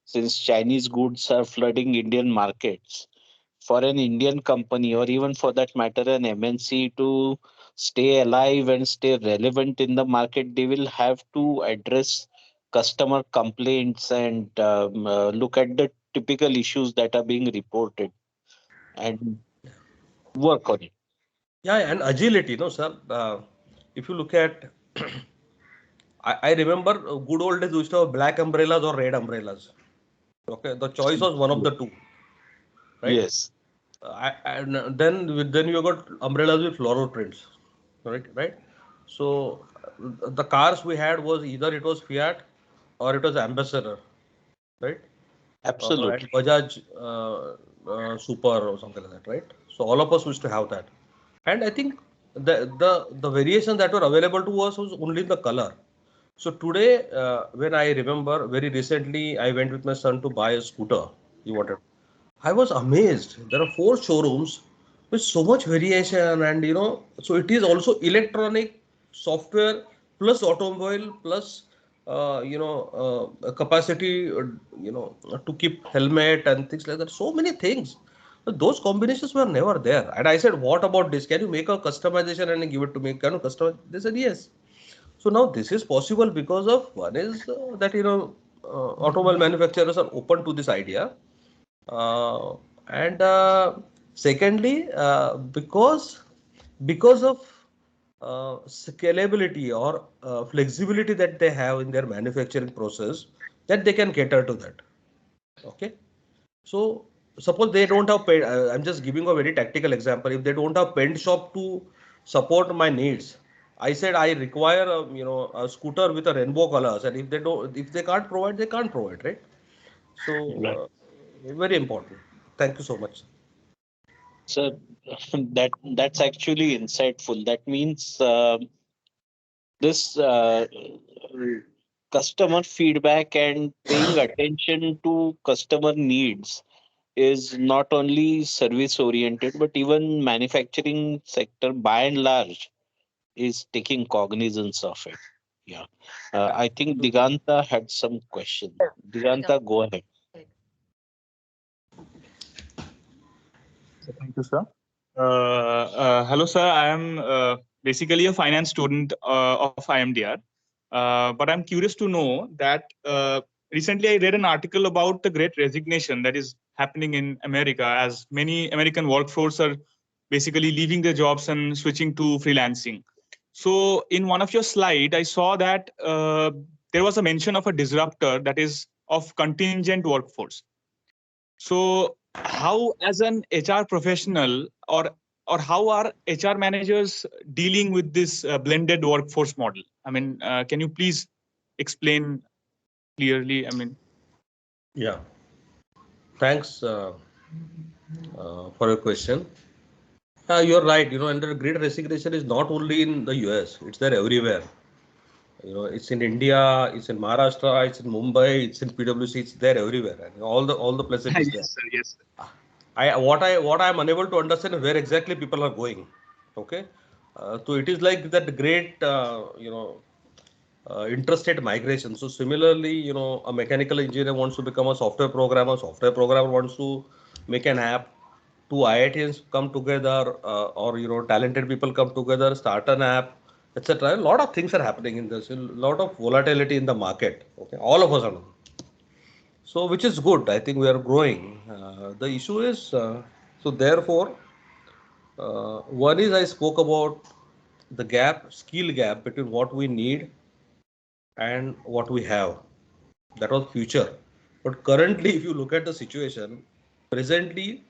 since Chinese goods are flooding Indian markets. For an Indian company, or even for that matter, an MNC, to stay alive and stay relevant in the market, they will have to address customer complaints and look at the typical issues that are being reported and work on it. Yeah, and agility, no, sir. If you look at, I remember good old days, we used to have black umbrellas or red umbrellas. Okay, the choice was one of the two, right? Yes, And then you got umbrellas with floral prints, right? So the cars we had was either it was Fiat or it was Ambassador, right? And absolutely. Bajaj Super or something like that, right? So all of us used to have that, and I think the variation that were available to us was only the color. So today, when I remember very recently, I went with my son to buy a scooter. He wanted. I was amazed. There are four showrooms with so much variation, and so it is also electronic software plus automobile plus capacity, to keep helmet and things like that. So many things. But those combinations were never there. And I said, "What about this? Can you make a customization and give it to me? Can you customize?" They said, "Yes." So now this is possible because of one is that automobile manufacturers are open to this idea, uh, and secondly, because of scalability or flexibility that they have in their manufacturing process, that they can cater to that. Okay. So suppose they don't have paint, I'm just giving a very tactical example. If they don't have paint shop to support my needs, I said I require a scooter with a rainbow colors, and if they can't provide, they can't provide, right? Right. So very important. Thank you so much. So that's actually insightful. That means this customer feedback and paying attention to customer needs is not only service oriented but even manufacturing sector by and large is taking cognizance of it. Yeah. I think Absolutely. Diganta had some question. Diganta, go ahead. Thank you, sir. Hello, sir. I am basically a finance student of IMDR. But I'm curious to know that recently I read an article about the great resignation that is happening in America, as many American workforce are basically leaving their jobs and switching to freelancing. So in one of your slides, I saw that there was a mention of a disruptor that is of contingent workforce. So how, as an HR professional, or how are HR managers dealing with this blended workforce model? I mean, can you please explain clearly? I mean, Yeah. Thanks for your question. You're right. And the great resignation is not only in the US; it's there everywhere. It's in India, it's in Maharashtra, it's in Mumbai, it's in PwC, it's there everywhere, and all the places is there. yes, sir. Yes, sir. What I am unable to understand is where exactly people are going. Okay, so it is like that great interstate migration. So similarly, a mechanical engineer wants to become a software programmer wants to make an app. Two IITians come together, or talented people come together, start an app, etc. A lot of things are happening in this. A lot of volatility in the market. Okay, all of us are. So which is good. I think we are growing. The issue is so therefore, one is I spoke about the skill gap between what we need and what we have. That was future. But currently, if you look at the situation, presently,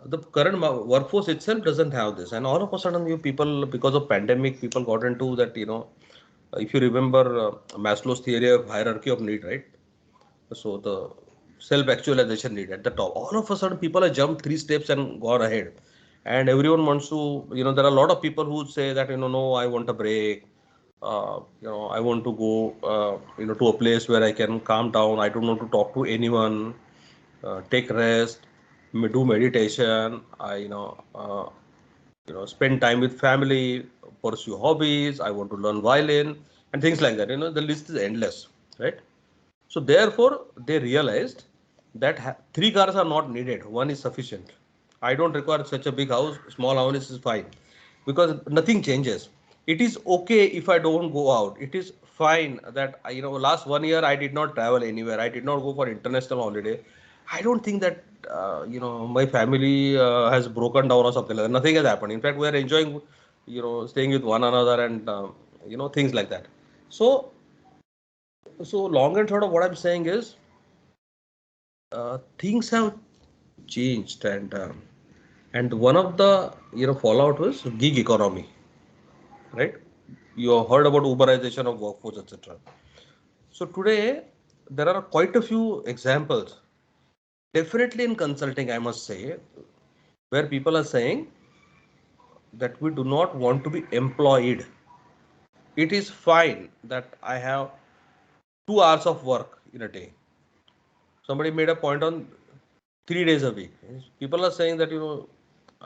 the current workforce itself doesn't have this, and all of a sudden, you people, because of pandemic, people got into that. If you remember Maslow's theory of hierarchy of need, right? So the self-actualization need at the top. All of a sudden, people have jumped 3 steps and gone ahead, and everyone wants to. There are a lot of people who say that no, I want a break. I want to go, to a place where I can calm down. I don't want to talk to anyone. Take rest, do meditation. Spend time with family, pursue hobbies. I want to learn violin and things like that. The list is endless, right? So therefore, they realized that three cars are not needed. One is sufficient. I don't require such a big house. Small house is fine because nothing changes. It is okay if I don't go out. It is fine that last 1 year I did not travel anywhere. I did not go for international holiday. I don't think that my family has broken down or something like that. Nothing has happened. In fact, we are enjoying staying with one another and things like that. So long and short of what I'm saying is things have changed, and one of the fallout was gig economy, right? You have heard about Uberization of workforce, etc. So today there are quite a few examples, definitely in consulting, I must say, where people are saying that we do not want to be employed. It is fine that I have 2 hours of work in a day. Somebody made a point on 3 days a week. People are saying that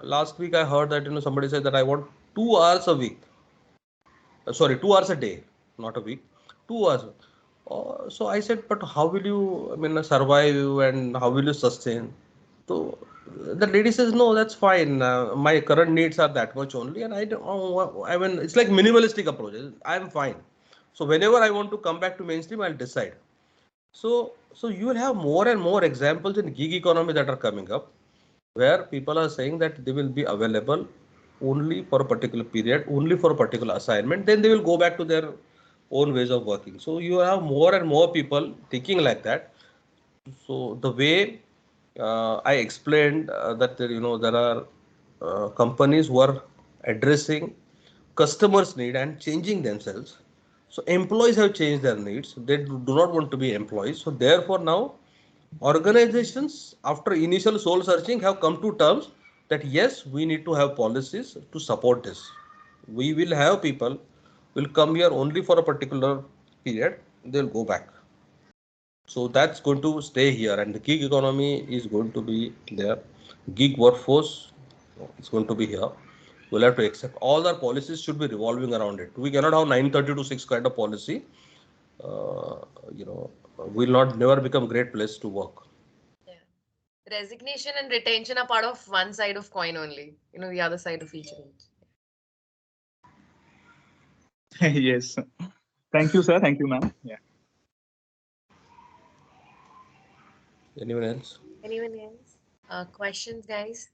last week I heard that somebody said that I want 2 hours a week. Sorry, 2 hours a day, not a week. 2 hours. So I said, but how will you, survive and how will you sustain? So the lady says, no, that's fine. My current needs are that much only, and I don't. It's like minimalistic approach. I'm fine. So whenever I want to come back to mainstream, I'll decide. So you will have more and more examples in gig economy that are coming up, where people are saying that they will be available only for a particular period, only for a particular assignment, then they will go back to their own ways of working. So you have more and more people thinking like that. So the way I explained that there are companies who are addressing customers' need and changing themselves. So employees have changed their needs. They do not want to be employees. So therefore now organizations, after initial soul searching, have come to terms that yes, we need to have policies to support this. We will have people will come here only for a particular period. They'll go back. So that's going to stay here, and the gig economy is going to be there. Gig workforce is going to be here. We'll have to accept all our policies should be revolving around it. We cannot have 9:30 to 6 kind of policy. Uh, you know, will not never become great place to work. Yeah. Resignation and retention are part of one side of coin only, the other side of each range. Yes. Thank you, sir. Thank you, ma'am. Yeah. Anyone else? Anyone else? Questions, guys?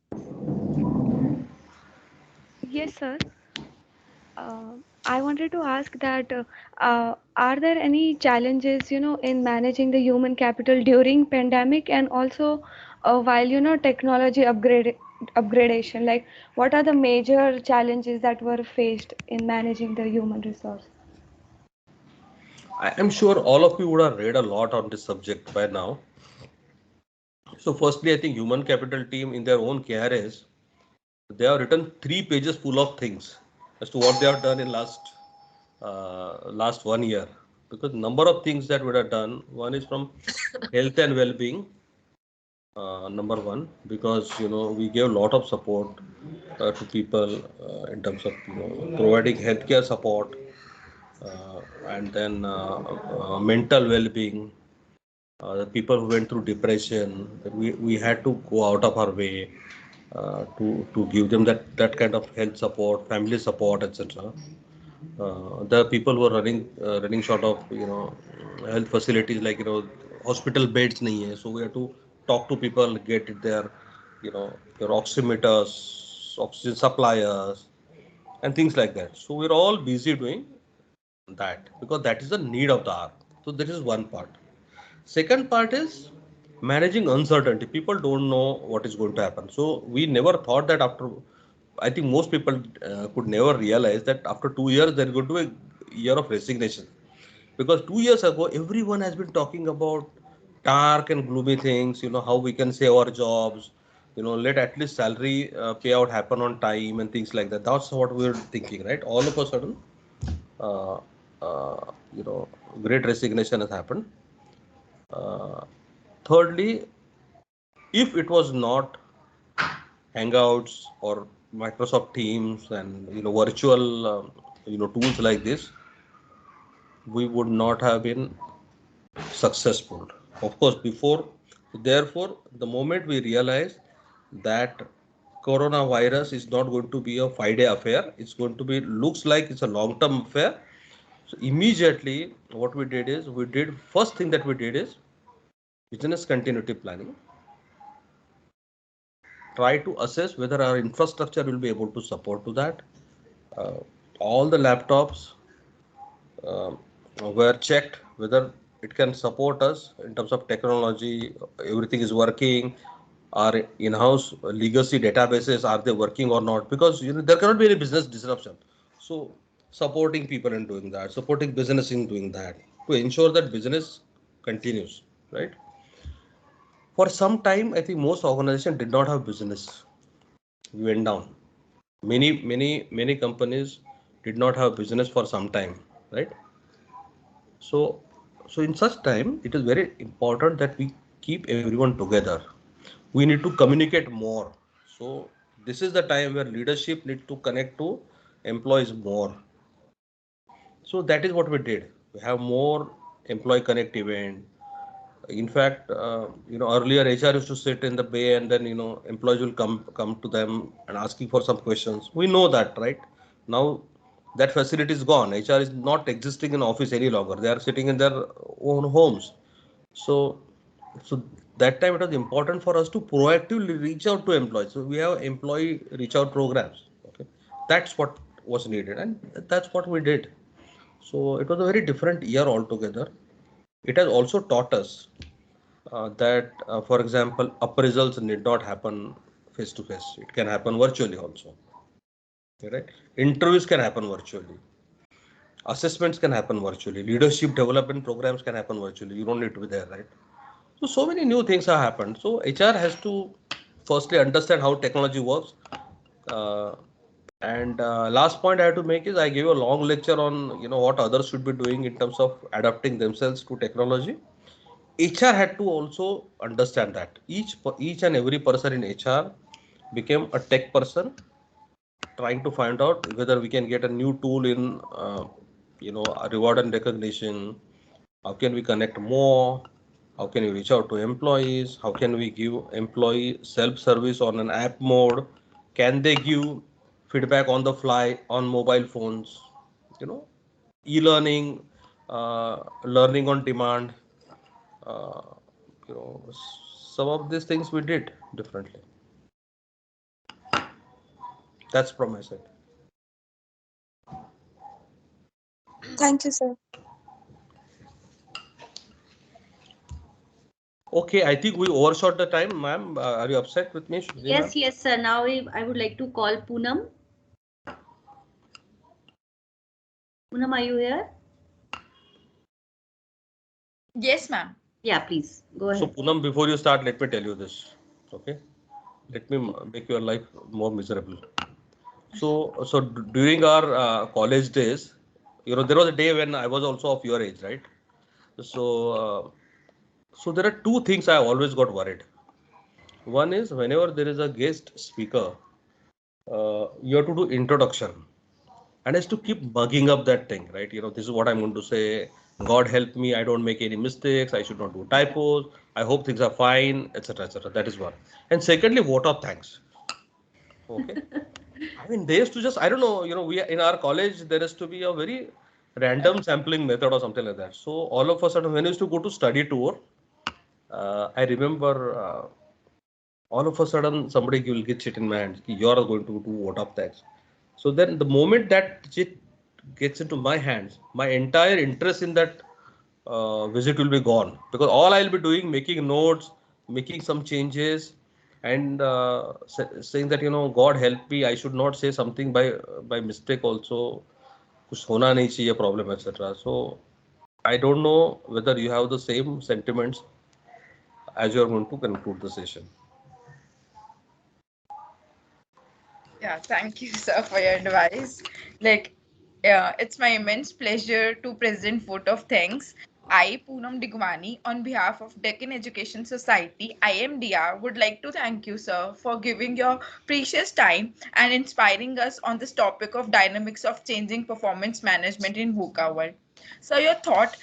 Yes, sir. I wanted to ask that are there any challenges, in managing the human capital during pandemic and also while technology upgradation? Like, what are the major challenges that were faced in managing the human resource? I am sure all of you would have read a lot on this subject by now. So firstly, I think human capital team in their own KRS, they have written 3 pages full of things as to what they have done in last 1 year. Because number of things that we have done. One is from health and well-being. Number one, because we gave a lot of support to people in terms of providing healthcare support, and then mental well-being. The people who went through depression, we had to go out of our way to give them that kind of health support, family support, etc. The people who are running short of health facilities, like hospital beds nahi hai, so we have to talk to people, get their your oximeters, oxygen suppliers, and things like that. So we're all busy doing that because that is the need of the hour. So this is one part. Second part is managing uncertainty. People don't know what is going to happen. So we never thought that after, I think most people could never realize that after 2 years there is going to be a year of resignation. Because 2 years ago, everyone has been talking about dark and gloomy things, how we can save our jobs, let at least salary payout happen on time and things like that. That's what we were thinking, right? All of a sudden, uh, uh, you know, great resignation has happened. Uh, Thirdly, if it was not Hangouts or Microsoft Teams and virtual tools like this, we would not have been successful. Of course, before, therefore, the moment we realize that coronavirus is not going to be a 5-day affair, it's going to be looks like it's a long-term affair. So immediately, what we did is first thing that we did is business continuity planning. Try to assess whether our infrastructure will be able to support to that. Uh, all the laptops uh, were checked whether it can support us in terms of technology, everything is working. Our in-house legacy databases, are they working or not? Because there cannot be any business disruption. So supporting people in doing that, supporting business in doing that, to ensure that business continues, right? For some time, I think most organizations did not have business. We went down. Many companies did not have business for some time, right? So so in such time it is very important that we keep everyone together. We need to communicate more. So this is the time where leadership need to connect to employees more. So that is what we did. We have more employee connect event. In fact, earlier HR used to sit in the bay, and then employees will come to them and asking for some questions. We know that, right? Now that facility is gone. HR is not existing in office any longer. They are sitting in their own homes. So that time it was important for us to proactively reach out to employees. So we have employee reach out programs. Okay. That's what was needed, and that's what we did. So it was a very different year altogether. It has also taught us that, for example, appraisals need not happen face to face. It can happen virtually also. Right? Interviews can happen virtually. Assessments can happen virtually. Leadership development programs can happen virtually. You don't need to be there, right? So many new things have happened. So HR has to firstly understand how technology works. Uh, and last point I have to make is I gave a long lecture on what others should be doing in terms of adapting themselves to technology. HR had to also understand that each and every person in HR became a tech person, trying to find out whether we can get a new tool in reward and recognition. How can we connect more? How can we reach out to employees? How can we give employee self-service on an app mode? Can they give feedback on the fly on mobile phones? You know, e-learning, learning on demand. Uh, some of these things we did differently. That's from my side. Thank you, sir. Okay, I think we overshot the time, ma'am. Are you upset with me, Shruti, ma'am? Yes, sir. Now I would like to call Poonam. Poonam, are you here? Yes, ma'am. Yeah, please go So, ahead. Poonam, before you start, let me tell you this. Okay, let me make your life more miserable. So during our college days, there was a day when I was also of your age, right? So, so there are two things I always got worried. One is whenever there is a guest speaker, you have to do introduction, and has to keep bugging up that thing, right? This is what I'm going to say. God help me, I don't make any mistakes. I should not do typos. I hope things are fine, etc., etc. That is one. And secondly, vote of thanks. Okay. I mean, they used to just, I don't know, we in our college, there used to be a very random sampling method or something like that. So all of a sudden, when we used to go to study tour, I remember all of a sudden somebody will get shit in my hands. You are going to do vote of thanks. So then the moment that shit gets into my hands, my entire interest in that visit will be gone, because all I'll be doing, making notes, making some changes, and saying that God help me, I should not say something by mistake also. कुछ होना नहीं चाहिए problem, etc. So I don't know whether you have the same sentiments as you are going to conclude the session. Yeah, thank you, sir, for your advice. Like, it's my immense pleasure to present vote of thanks. I, Poonam Digwani, on behalf of Deccan Education Society, IMDR, would like to thank you, sir, for giving your precious time and inspiring us on this topic of dynamics of changing performance management in VUCA world. So your thought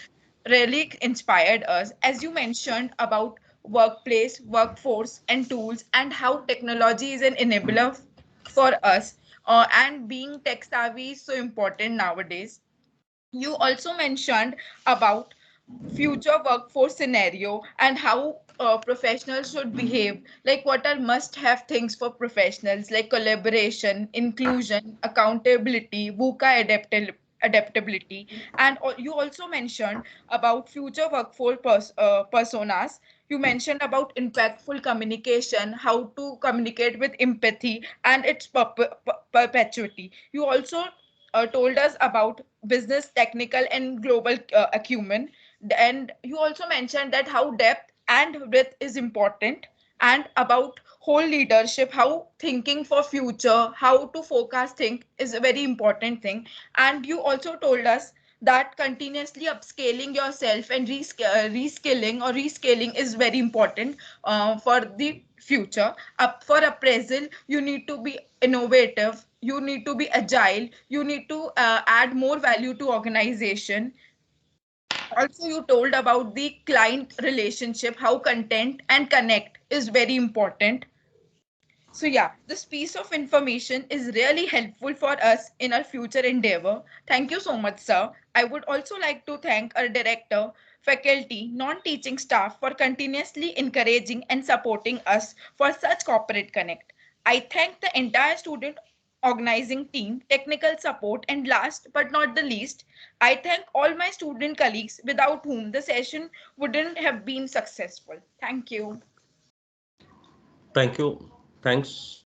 really inspired us, as you mentioned about workplace, workforce, and tools, and how technology is an enabler for us, and being tech savvy is so important nowadays. You also mentioned about future workforce scenario and how professionals should behave, like what are must have things for professionals, like collaboration, inclusion, accountability, VUCA adaptability. And you also mentioned about future workforce personas. You mentioned about impactful communication, how to communicate with empathy and its perpetuity. You also told us about business, technical, and global acumen. And you also mentioned that how depth and width is important, and about whole leadership, how thinking for future, how to forecast think is a very important thing. And you also told us that continuously upscaling yourself and reskilling or rescaling is very important for the future. Up for appraisal, you need to be innovative, you need to be agile, you need to add more value to organization. Also, you told about the client relationship, how content and connect is very important. So yeah, this piece of information is really helpful for us in our future endeavor. Thank you so much, sir. I would also like to thank our director, faculty, non-teaching staff for continuously encouraging and supporting us for such corporate connect. I thank the entire student organizing team, technical support, and last but not the least, I thank all my student colleagues without whom the session wouldn't have been successful. Thank you. Thank you. Thanks